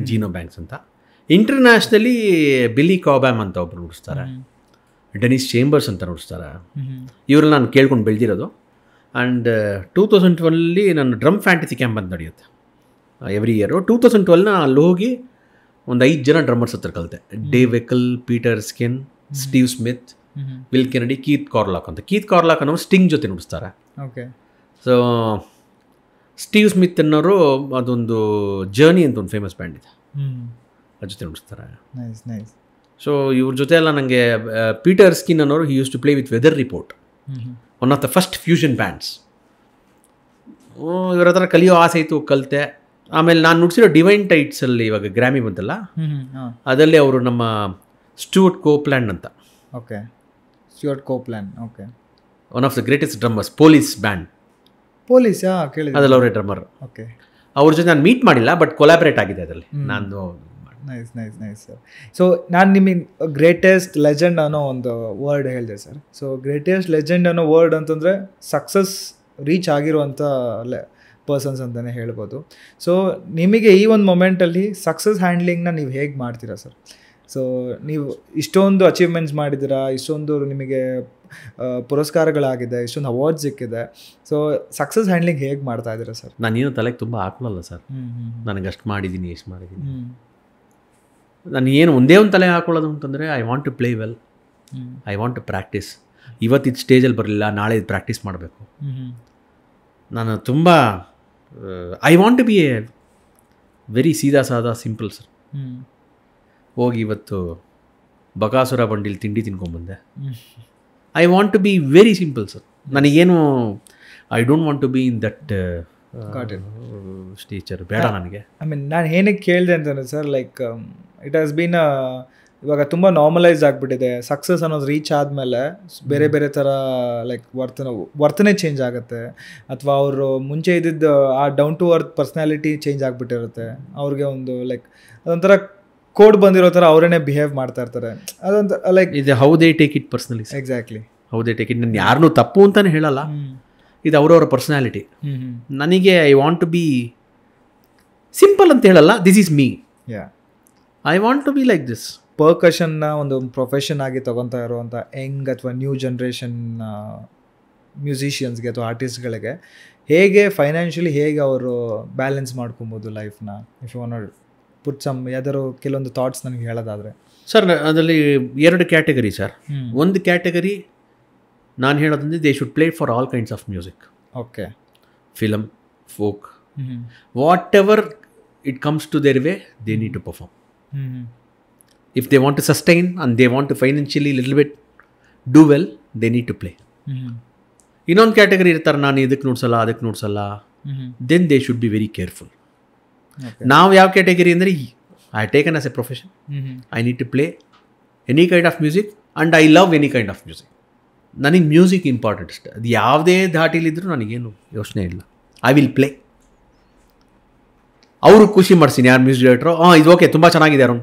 ಜೀನೋ ಬ್ಯಾಂಕ್ಸ್ ಅಂತ. ಇಂಟರ್ನ್ಯಾಷನಲಿ ಬಿಲ್ಲಿ ಕಾಬ್ಯಾಮ್ ಅಂತ ಒಬ್ರು ನುಡಿಸ್ತಾರೆ, ಡೆನಿಸ್ ಚೇಂಬರ್ಸ್ ಅಂತ ನುಡಿಸ್ತಾರೆ. ಇವರೆಲ್ಲ ನಾನು ಕೇಳ್ಕೊಂಡು ಬೆಳೆದಿರೋದು. ಆ್ಯಂಡ್ 2012 ನನ್ನ ಡ್ರಮ್ ಫ್ಯಾಂಟಸಿ ಕ್ಯಾಂಪ್ ಅಂತ ನಡೆಯುತ್ತೆ ಎವ್ರಿ ಇಯರು. 2012 ಅಲ್ಲಿ ಹೋಗಿ ಒಂದು 5 ಜನ ಡ್ರಮ್ಮರ್ಸ್ ಹತ್ರ ಕಲಿತೆ. Dave Weckl, Peter Erskine, Steve Smith, Will Kennedy, Keith Carlock ಅಂತ. ಕೀತ್ ಕಾರ್ಲಾಕ್ ಅನ್ನೋರು ಸ್ಟಿಂಗ್ ಜೊತೆ ನುಡಿಸ್ತಾರೆ. ಓಕೆ. ಸೊ ಸ್ಟೀವ್ ಸ್ಮಿತ್ ಅನ್ನೋರು ಅದೊಂದು ಜರ್ನಿ ಅಂತ ಒಂದು ಫೇಮಸ್ ಬ್ಯಾಂಡ್ ಇದೆ, ಅದ್ರ ಜೊತೆ ನುಡಿಸ್ತಾರೆ. ಸೊ ಇವ್ರ ಜೊತೆ ಎಲ್ಲ ನನಗೆ ಪೀಟರ್ ಸ್ಕಿನ್ ಅನ್ನೋರು he use to play with Weather Report, one of the first fusion bands. ಇವ್ರ ಹತ್ರ ಕಲಿಯೋ ಆಸೆ ಇತ್ತು, ಕಲಿತೆ. ಆಮೇಲೆ ನಾನು ನುಡಿಸಿರೋ ಡಿವೈನ್ ಟೈಟ್ಸಲ್ಲಿ ಇವಾಗ ಗ್ರಾಮಿ ಬಂತಲ್ಲ, ಅದರಲ್ಲಿ ಅವರು ನಮ್ಮ ಸ್ಟುವರ್ಟ್ ಕೋಪ್ಲ್ಯಾಂಡ್ ಅಂತ. Okay, Stewart Copeland. Okay, one of the greatest drummers, Police band, Police ಕೇಳಿದೆ, ಅದರಲ್ಲಿ ಅವರೇ ಡ್ರಮ್ಮರ್. ಓಕೆ. ಅವ್ರ ಜೊತೆ ನಾನು ಮೀಟ್ ಮಾಡಿಲ್ಲ, ಬಟ್ ಕೊಲಾಬ್ರೇಟ್ ಆಗಿದೆ ಅದರಲ್ಲಿ ನಾನು. Nice sir. ಸೊ ನಾನು ನಿಮಗೆ ಗ್ರೇಟೆಸ್ಟ್ ಲೆಜೆಂಡ್ ಅನ್ನೋ ಒಂದು ವರ್ಡ್ ಹೇಳಿದೆ ಸರ್. ಸೊ ಗ್ರೇಟೆಸ್ಟ್ ಲೆಜೆಂಡ್ ಅನ್ನೋ ವರ್ಡ್ ಅಂತಂದರೆ ಸಕ್ಸಸ್ ರೀಚ್ ಆಗಿರುವಂಥ ಪರ್ಸನ್ಸ್ ಅಂತಲೇ ಹೇಳ್ಬೋದು. ಸೊ ನಿಮಗೆ ಈ ಒಂದು ಮೊಮೆಂಟಲ್ಲಿ ಸಕ್ಸಸ್ ಹ್ಯಾಂಡ್ಲಿಂಗ್ನ ನೀವು ಹೇಗೆ ಮಾಡ್ತೀರಾ ಸರ್? ಸೊ ನೀವು ಇಷ್ಟೊಂದು ಅಚೀವ್ಮೆಂಟ್ಸ್ ಮಾಡಿದ್ದೀರಾ, ಇಷ್ಟೊಂದು ನಿಮಗೆ ಪುರಸ್ಕಾರಗಳಾಗಿದೆ, ಇಷ್ಟೊಂದು ಅವಾರ್ಡ್ಸ್ ಸಿಕ್ಕಿದೆ. ಸೊ ಸಕ್ಸಸ್ ಹ್ಯಾಂಡ್ಲಿಂಗ್ ಹೇಗೆ ಮಾಡ್ತಾ ಇದ್ದೀರಾ ಸರ್? ನಾನೇನು ತಲೆಗೆ ತುಂಬ ಹಾಕೊಳ್ಳಲ್ಲ ಸರ್. ನನಗೆ ಅಷ್ಟು ಮಾಡಿದ್ದೀನಿ, ಎಷ್ಟು ಮಾಡಿದ್ದೀನಿ. ನಾನು ಏನು ಒಂದೇ ಒಂದು ತಲೆ ಹಾಕೊಳ್ಳೋದು ಅಂತಂದರೆ I want to play well, I want to practice. ಇವತ್ತಿದ್ದು ಸ್ಟೇಜಲ್ಲಿ ಬರಲಿಲ್ಲ, ನಾಳೆ ಇದು ಪ್ರಾಕ್ಟೀಸ್ ಮಾಡಬೇಕು. ನಾನು ತುಂಬ I want to be a very ಸೀದಾ ಸಾದಾ ಸಿಂಪಲ್ ಸರ್. ಹೋಗಿ ಇವತ್ತು ಬಕಾಸುರ ಬಂಡಿಲಿ ತಿಂಡಿ ತಿನ್ಕೊಂಬಂದೆ. I want to be very simple sir. ನನಗೇನು I don't want to be in that stature ಬೇಡ ನನಗೆ. ಐ ಮೀನ್ ನಾನು ಏನಕ್ಕೆ ಕೇಳಿದೆ ಅಂತಂದರೆ sir, like it has been ಇವಾಗ ತುಂಬ ನಾರ್ಮಲೈಸ್ ಆಗಿಬಿಟ್ಟಿದೆ. ಸಕ್ಸಸ್ ಅನ್ನೋದು ರೀಚ್ ಆದಮೇಲೆ ಬೇರೆ ಬೇರೆ ಥರ ಲೈಕ್ ವರ್ತನೆ ಚೇಂಜ್ ಆಗುತ್ತೆ, ಅಥವಾ ಅವರು ಮುಂಚೆ ಇದ್ದಿದ್ದು ಆ down to earth personality change ಆಗಿಬಿಟ್ಟಿರುತ್ತೆ. ಅವ್ರಿಗೆ ಒಂದು ಲೈಕ್ ಅದೊಂಥರ ಕೋಡ್ ಬಂದಿರೋ ಥರ ಅವರೇನೆ ಬಿಹೇವ್ ಮಾಡ್ತಾ ಇರ್ತಾರೆ. ಅದೊಂದು ಲೈಕ್ ಇದು how they take it personally. Exactly, how they take it. ನಾನು ಯಾರನ್ನೂ ತಪ್ಪು ಅಂತಲೇ ಹೇಳಲ್ಲ, ಇದು ಅವರವರ ಪರ್ಸ್ನಾಲಿಟಿ. ನನಗೆ I want to be simple ಅಂತ ಹೇಳಲ್ಲ, this is me. I want to be like this. ಪರ್ಕಷನ್ನ ಒಂದು ಪ್ರೊಫೆಷನ್ ಆಗಿ ತೊಗೊತಾ ಇರುವಂಥ ಯಂಗ್ ಅಥವಾ ನ್ಯೂ ಜನ್ರೇಷನ್ ಮ್ಯೂಸಿಷಿಯನ್ಸ್ಗೆ ಅಥವಾ ಆರ್ಟಿಸ್ಟ್ಗಳಿಗೆ ಹೇಗೆ ಫೈನಾನ್ಷಿಯಲಿ ಹೇಗೆ ಅವರು ಬ್ಯಾಲೆನ್ಸ್ ಮಾಡ್ಕೊಬೋದು ಲೈಫ್ನ? If you want put some ಯಾವ್ದಾದ್ರು ಕೆಲವೊಂದು ಥಾಟ್ಸ್ ನನಗೆ ಹೇಳೋದಾದರೆ. ಸರ್ ಅದರಲ್ಲಿ 2 ಕ್ಯಾಟಗರಿ ಸರ್. ಒಂದು ಕ್ಯಾಟಗರಿ ನಾನು ಹೇಳೋದಂದ್ರೆ they should play for all kinds of music. Okay. Film, folk, whatever it comes to their way, they need to perform. If they want to sustain and they want to financially little bit do well, they need to play. ಇನ್ನೊಂದು category ಇರ್ತಾರೆ, ನಾನು ಇದಕ್ಕೆ ನೋಡ್ಸಲ್ಲ ಅದಕ್ಕೆ ನೋಡ್ಸಲ್ಲ, then they should be very careful. ನಾವು ಯಾವ category ಅಂದರೆ I taken as a profession. I need to play any kind of music and I love any kind of music. ನನಗೆ ಮ್ಯೂಸಿಕ್ ಇಂಪಾರ್ಟೆಂಟ್ ಅಷ್ಟೇ. ಅದು ಯಾವುದೇ ಧಾಟಿಲಿದ್ದರೂ ನನಗೇನು ಯೋಚನೆ ಇಲ್ಲ. I will play. ಅವರು ಖುಷಿ ಮಾಡ್ತೀನಿ ಯಾರು ಮ್ಯೂಸಿಕ್ ಡೈರೆಕ್ಟ್ರು, ಇದು ಓಕೆ ತುಂಬ ಚೆನ್ನಾಗಿದೆ ಅರುಣ್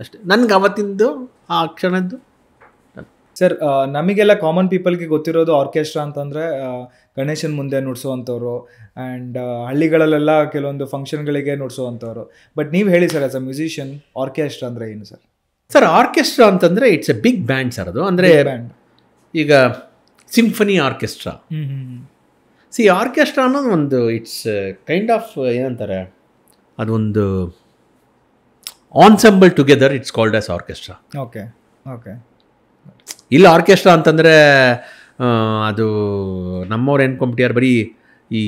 ಅಷ್ಟೇ. ನನಗೆ ಅವತ್ತಿಂದು ಆ ಕ್ಷಣದ್ದು. ಸರ್ ನಮಗೆಲ್ಲ ಕಾಮನ್ ಪೀಪಲ್ಗೆ ಗೊತ್ತಿರೋದು ಆರ್ಕೆಸ್ಟ್ರಾ ಅಂತಂದರೆ ಗಣೇಶನ ಮುಂದೆ ನುಡ್ಸೋವಂಥವ್ರು, ಆ್ಯಂಡ್ ಹಳ್ಳಿಗಳಲ್ಲೆಲ್ಲ ಕೆಲವೊಂದು ಫಂಕ್ಷನ್ಗಳಿಗೆ ನುಡ್ಸೋವಂಥವ್ರು. ಬಟ್ ನೀವು ಹೇಳಿ sir, as a musician orchestra ಅಂದರೆ ಏನು ಸರ್? ಸರ್ ಆರ್ಕೆಸ್ಟ್ರಾ ಅಂತಂದರೆ it's a big band sir. ಅದು ಅಂದರೆ ಈಗ ಸಿಂಫನಿ ಆರ್ಕೆಸ್ಟ್ರಾ. ಆರ್ಕೆಸ್ಟ್ರಾ ಅನ್ನೋದು ಒಂದು ಇಟ್ಸ್ ಕೈಂಡ್ ಆಫ್ ಏನಂತಾರೆ, ಅದೊಂದು ensemble together, it's called as orchestra. Okay okay. ಇಲ್ಲ ಆರ್ಕೆಸ್ಟ್ರಾ ಅಂತಂದರೆ ಅದು ನಮ್ಮವ್ರು ಏನ್ಕೊಂಬಿಟ್ಟಿಯಾರು ಬರೀ ಈ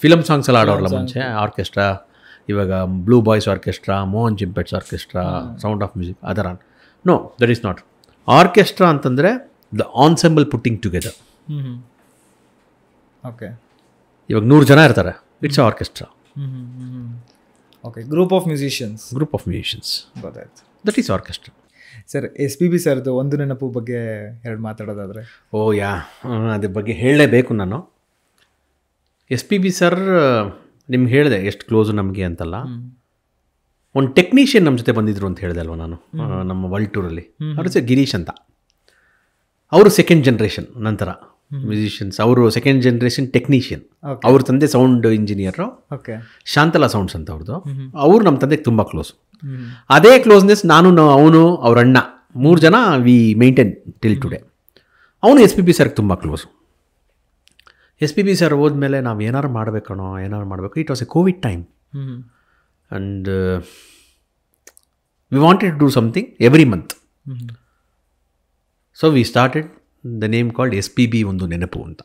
ಫಿಲಮ್ ಸಾಂಗ್ಸ್ ಎಲ್ಲ ಆಡೋರಲ್ಲ ಮುಂಚೆ ಆರ್ಕೆಸ್ಟ್ರಾ. ಇವಾಗ ಬ್ಲೂ ಬಾಯ್ಸ್ ಆರ್ಕೆಸ್ಟ್ರಾ, ಮೋಹನ್ ಜಿಂಪೆಟ್ಸ್ ಆರ್ಕೆಸ್ಟ್ರಾ, ಸೌಂಡ್ ಆಫ್ ಮ್ಯೂಸಿಕ್, ಅದರ no, that is not orchestra. ಅಂತಂದರೆ the ensemble putting together. Okay. ಇವಾಗ 100 ಜನ ಇರ್ತಾರೆ, it's orchestra. Okay. Group of musicians. ಗೊತ್ತಾಯ್ತು, that is orchestra. Sir SPB ಸರ್ದು ಒಂದು ನೆನಪು ಬಗ್ಗೆ 2 ಮಾತಾಡೋದಾದರೆ? ಅದ್ರ ಬಗ್ಗೆ ಹೇಳಲೇಬೇಕು ನಾನು. SPB ಸರ್ ನಿಮ್ಗೆ ಹೇಳಿದೆ ಎಷ್ಟು ಕ್ಲೋಸು ನಮಗೆ ಅಂತಲ್ಲ. ಒಂದು ಟೆಕ್ನಿಷಿಯನ್ ನಮ್ಮ ಜೊತೆ ಬಂದಿದ್ರು ಅಂತ ಹೇಳಿದೆ ಅಲ್ವ ನಾನು, ನಮ್ಮ ವರ್ಲ್ಡ್ ಟೂರಲ್ಲಿ. ಅವ್ರ ಹೆಸರು ಗಿರೀಶ್ ಅಂತ. ಅವರು ಸೆಕೆಂಡ್ ಜನ್ರೇಷನ್ ನಂತರ ಮ್ಯೂಸಿಷಿಯನ್ಸ್. ಅವರು ಸೆಕೆಂಡ್ ಜನ್ರೇಷನ್ ಟೆಕ್ನಿಷಿಯನ್. ಅವ್ರ ತಂದೆ ಸೌಂಡ್ ಇಂಜಿನಿಯರು, ಶಾಂತಲಾ ಸೌಂಡ್ಸ್ ಅಂತ ಅವ್ರದ್ದು. ಅವರು ನಮ್ಮ ತಂದೆಗೆ ತುಂಬ ಕ್ಲೋಸ್. ಅದೇ ಕ್ಲೋಸ್ನೆಸ್ ನಾನು, ಅವನು, ಅವ್ರ ಅಣ್ಣ, 3 ಜನ ವಿ ಮೇಂಟೈನ್ ಟಿಲ್ ಟುಡೇ. ಅವನು SPB ಸರ್ಗೆ ತುಂಬ ಕ್ಲೋಸು. SPB ಸರ್ ಹೋದ್ಮೇಲೆ ನಾವು ಏನಾರು ಮಾಡಬೇಕು. It was a Covid time and we wanted to do something every month. So we started the name called SPB ಒಂದು ನೆನಪು ಅಂತ.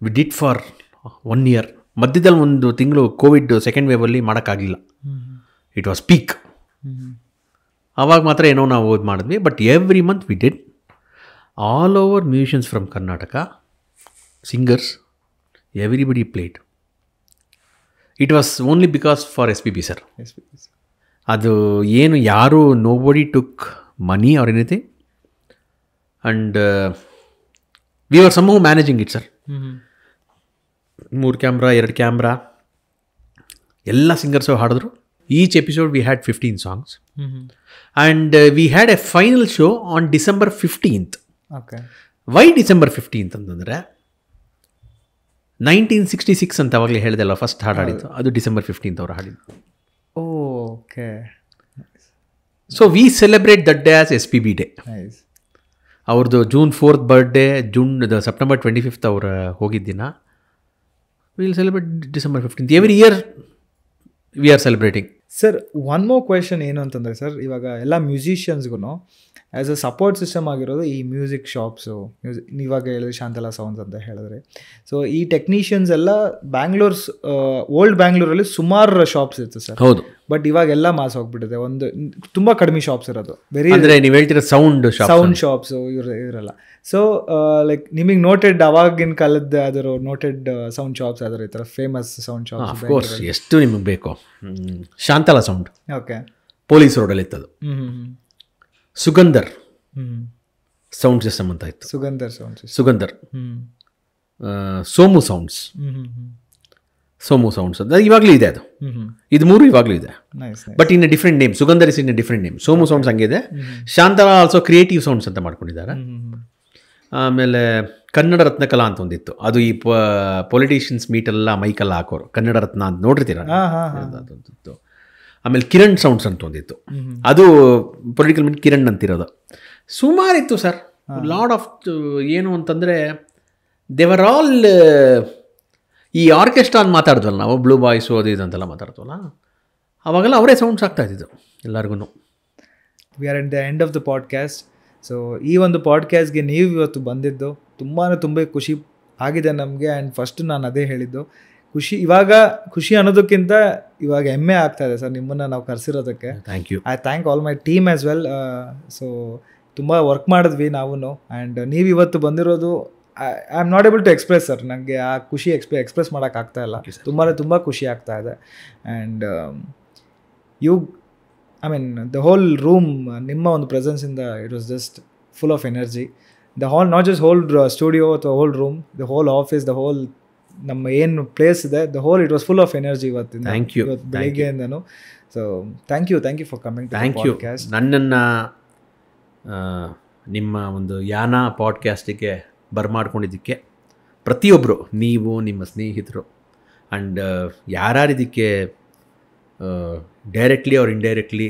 We did for 1 year. ಮಧ್ಯದಲ್ಲಿ 1 ತಿಂಗಳು ಕೋವಿಡ್ ಸೆಕೆಂಡ್ ವೇವಲ್ಲಿ ಮಾಡೋಕ್ಕಾಗಲಿಲ್ಲ. It was peak. ಆವಾಗ ಮಾತ್ರ ಏನೋ ನಾವು ಮಾಡಿದ್ವಿ. But every month we did. All over musicians from Karnataka, singers, everybody played. It was only because for SPB sir. ಅದು ಏನು ಯಾರು nobody took money or anything. And we are somehow managing it sir. 3 camera 2 camera ಎಲ್ಲ singers ಹಾಡಿದ್ರು. Each episode we had 15 songs and we had a final show on December 15th. Okay. Why December 15th ಅಂತಂದರೆ 1966 ಅಂತ ಅವಾಗಲೇ ಹೇಳಿದೆಲ್ಲ first ಹಾಡಿದ್ದು, ಅದು December 15th ಅವರು ಹಾಡಿದ್ದು. Okay. So we celebrate that day as SPB day. ಅವ್ರದ್ದು June 4th birthday, September 25th ಅವ್ರು ಹೋಗಿದ್ದಿನ. Will celebrate December 15th. Every year we are celebrating. Sir, one more question ಏನು ಅಂತಂದರೆ ಸರ್, ಇವಾಗ ಎಲ್ಲ ಮ್ಯೂಸಿಷಿಯನ್ಸ್ಗೂ ಆ್ಯಸ್ ಅ ಸಪೋರ್ಟ್ ಸಿಸ್ಟಮ್ ಆಗಿರೋದು ಈ ಮ್ಯೂಸಿಕ್ ಶಾಪ್ಸು, ಇವಾಗ ಹೇಳಿದ್ರೆ ಶಾಂತಲಾ ಸೌಂಡ್ಸ್ ಅಂತ ಹೇಳಿದ್ರೆ. ಸೊ ಈ ಟೆಕ್ನಿಷಿಯನ್ಸ್ ಎಲ್ಲ ಬ್ಯಾಂಗ್ಳೂರ್ಸ್, ಓಲ್ಡ್ ಬ್ಯಾಂಗ್ಳೂರಲ್ಲಿ ಸುಮಾರು ಶಾಪ್ಸ್ ಇತ್ತು ಸರ್. ಹೌದು. ಬಟ್ ಇವಾಗೆಲ್ಲ ಮಾಸ್ ಹೋಗ್ಬಿಟ್ಟಿದೆ. ಒಂದು ತುಂಬ ಕಡಿಮೆ ಶಾಪ್ಸ್ ಇರೋದು, ವೆರಿ ಅಂದರೆ ನೀವು ಹೇಳ್ತಿರೋ ಸೌಂಡ್ ಶಾಪ್ಸು ಇವರೆಲ್ಲ. ಸೊ ಲೈಕ್ ನಿಮಗೆ ನೋಟೆಡ್ ಅವಾಗಿನ ಕಾಲದ ಯಾವ್ದಾದ್ರು ನೋಟೆಡ್ ಸೌಂಡ್ ಶಾಪ್ಸ್ ಯಾವ್ದಾರು ಈ ಥರ ಫೇಮಸ್ ಸೌಂಡ್ ಶಾಪ್ಸ್? ಅಫ್ಕೋರ್ಸ್, ಎಷ್ಟು ನಿಮಗೆ ಬೇಕು. ಶಾಂತಲಾ ಸೌಂಡ್, ಓಕೆ, ಪೊಲೀಸ್ ರೋಡಲ್ಲಿ ಇತ್ತದು. ಸುಗಂಧರ್ ಸೌಂಡ್ ಸಿಸ್ಟಮ್ ಅಂತ ಇತ್ತು. ಸುಗಂಧರ್. ಸೋಮು ಸೌಂಡ್ಸ್ ಅಂತ ಇವಾಗಲೂ ಇದೆ. ಇದು ಮೂರು ಇವಾಗಲೂ ಇದೆ, but in a different name. Sugandhar is in a different name. Somu sounds ಹಂಗಿದೆ. ಶಾಂತಲಾ ಆಲ್ಸೋ ಕ್ರಿಯೇಟಿವ್ ಸೌಂಡ್ಸ್ ಅಂತ ಮಾಡ್ಕೊಂಡಿದ್ದಾರೆ. ಆಮೇಲೆ ಕನ್ನಡ ರತ್ನಕಲಾ ಅಂತ ಒಂದಿತ್ತು. ಅದು ಈ ಪೊಲಿಟಿಷಿಯನ್ಸ್ ಮೀಟೆಲ್ಲ ಮೈಕೆಲ್ಲ ಹಾಕೋರು, ಕನ್ನಡ ರತ್ನ ಅಂತ ನೋಡಿರ್ತೀರ. ಆಮೇಲೆ ಕಿರಣ್ ಸೌಂಡ್ಸ್ ಅಂತ ಒಂದಿತ್ತು. ಅದು ಪೊಲಿಟಿಕಲ್ ಮೀಟ್ ಕಿರಣ್ ಅಂತಿರೋದು. ಸುಮಾರಿತ್ತು ಸರ್. ಲಾಡ್ ಆಫ್ ಏನು ಅಂತಂದರೆ ದೇವರ್ ಆಲ್ ಈ ಆರ್ಕೆಸ್ಟ್ರಾ ಅಂತ ಮಾತಾಡಿದ್ವಲ್ಲ ನಾವು, ಬ್ಲೂ ಬಾಯ್ಸು ಅದು ಇದು ಅಂತೆಲ್ಲ ಮಾತಾಡ್ತವಲ್ಲ, ಅವಾಗೆಲ್ಲ ಅವರೇ ಸೌಂಡ್ಸ್ ಆಗ್ತಾಯಿದ್ದು ಎಲ್ಲರಿಗೂ. We are at the end of the podcast. So ಈ ಒಂದು ಪಾಡ್ಕ್ಯಾಸ್ಟ್ಗೆ ನೀವು ಇವತ್ತು ಬಂದಿದ್ದು ತುಂಬ ಖುಷಿ ಆಗಿದೆ ನಮಗೆ. ಆ್ಯಂಡ್ ಫಸ್ಟ್ ನಾನು ಅದೇ ಹೇಳಿದ್ದು, ಖುಷಿ ಅನ್ನೋದಕ್ಕಿಂತ ಇವಾಗ ಹೆಮ್ಮೆ ಆಗ್ತಾ ಇದೆ ಸರ್ ನಿಮ್ಮನ್ನು ನಾವು ಕರೆಸಿರೋದಕ್ಕೆ. Thank you. I thank all my team as well. So ತುಂಬ ವರ್ಕ್ ಮಾಡಿದ್ವಿ ನಾವು. ಆ್ಯಂಡ್ ನೀವು ಇವತ್ತು ಬಂದಿರೋದು I am not able to express sir. ನನಗೆ ಆ ಖುಷಿ ಎಕ್ಸ್ಪ್ರೆಸ್ ಮಾಡೋಕ್ಕಾಗ್ತಾ ಇಲ್ಲ. ತುಂಬ ಖುಷಿ ಆಗ್ತಾ ಇದೆ. And I mean the whole room, ನಿಮ್ಮ ಒಂದು ಪ್ರೆಸೆನ್ಸಿಂದ it was just full of energy. The whole, not just whole studio ಅಥವಾ whole room, the whole office, the whole ನಮ್ಮ ಏನು ಪ್ಲೇಸ್ ಇದೆ, the whole it was full of energy ಇವತ್ತಿಂದ. ಇವತ್ತು ಬೆಳಿಗ್ಗೆಯಿಂದನು. So thank you for coming to podcast. ನನ್ನನ್ನು ನಿಮ್ಮ ಒಂದು ಯಾನ ಪಾಡ್ಕಾಸ್ಟಿಗೆ ಬರ್ಮಾಡ್ಕೊಂಡಿದ್ದಕ್ಕೆ ಪ್ರತಿಯೊಬ್ಬರು, ನೀವು, ನಿಮ್ಮ ಸ್ನೇಹಿತರು ಆ್ಯಂಡ್ ಯಾರ್ಯಾರು ಇದಕ್ಕೆ ಡೈರೆಕ್ಟ್ಲಿ ಆರ್ ಇಂಡೈರೆಕ್ಟ್ಲಿ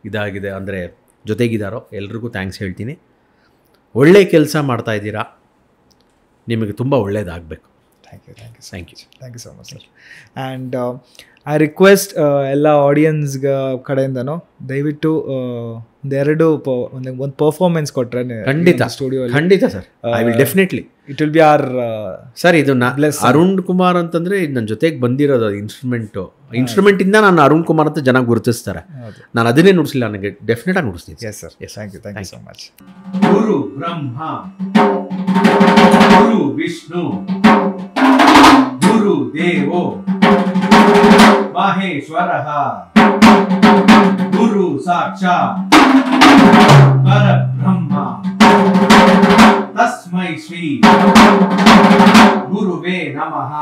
ಇದಾಗಿದೆ ಅಂದರೆ ಜೊತೆಗಿದ್ದಾರೋ ಎಲ್ರಿಗೂ ಥ್ಯಾಂಕ್ಸ್ ಹೇಳ್ತೀನಿ. ಒಳ್ಳೆಯ ಕೆಲಸ ಮಾಡ್ತಾಯಿದ್ದೀರಾ, ನಿಮಗೆ ತುಂಬ ಒಳ್ಳೆಯದಾಗಬೇಕು. Thank you so much sir. And I request ಎಲ್ಲ ಆಡಿಯನ್ಸ್ಗೆ ಕಡೆಯಿಂದನೂ ದಯವಿಟ್ಟು ಒಂದು ಪರ್ಫಾರ್ಮೆನ್ಸ್ ಕೊಟ್ಟರೆ ಖಂಡಿತ ಸ್ಟುಡಿಯೋ. ಖಂಡಿತ sir, I will definitely. It will be our sir. ಇದು ಅರುಣ್ ಕುಮಾರ್ ಅಂತಂದರೆ ಇದು ನನ್ನ ಜೊತೆಗೆ ಬಂದಿರೋದು ಇನ್ಸ್ಟ್ರೂಮೆಂಟಿಂದ ನಾನು ಅರುಣ್ ಕುಮಾರ್ ಅಂತ ಜನ ಗುರುತಿಸ್ತಾರೆ. ನಾನು ಅದನ್ನೇ ನುಡಿಸಿಲ್ಲ, ನನಗೆ ಡೆಫಿನೆಟ್ ಆಗಿ ನುಡಿಸ್ತೀನಿ. Yes sir, thank you so much. ಗುರು ಬ್ರಹ್ಮ, ಗುರು ವಿಷ್ಣು, ಗುರು ದೇವೋ ಮಹೇಶ್ವರಃ, ಗುರು ಸಾಕ್ಷಾತ್ ಪರಬ್ರಹ್ಮ, ತಸ್ಮೈ ಶ್ರೀ ಗುರುವೇ ನಮಃ.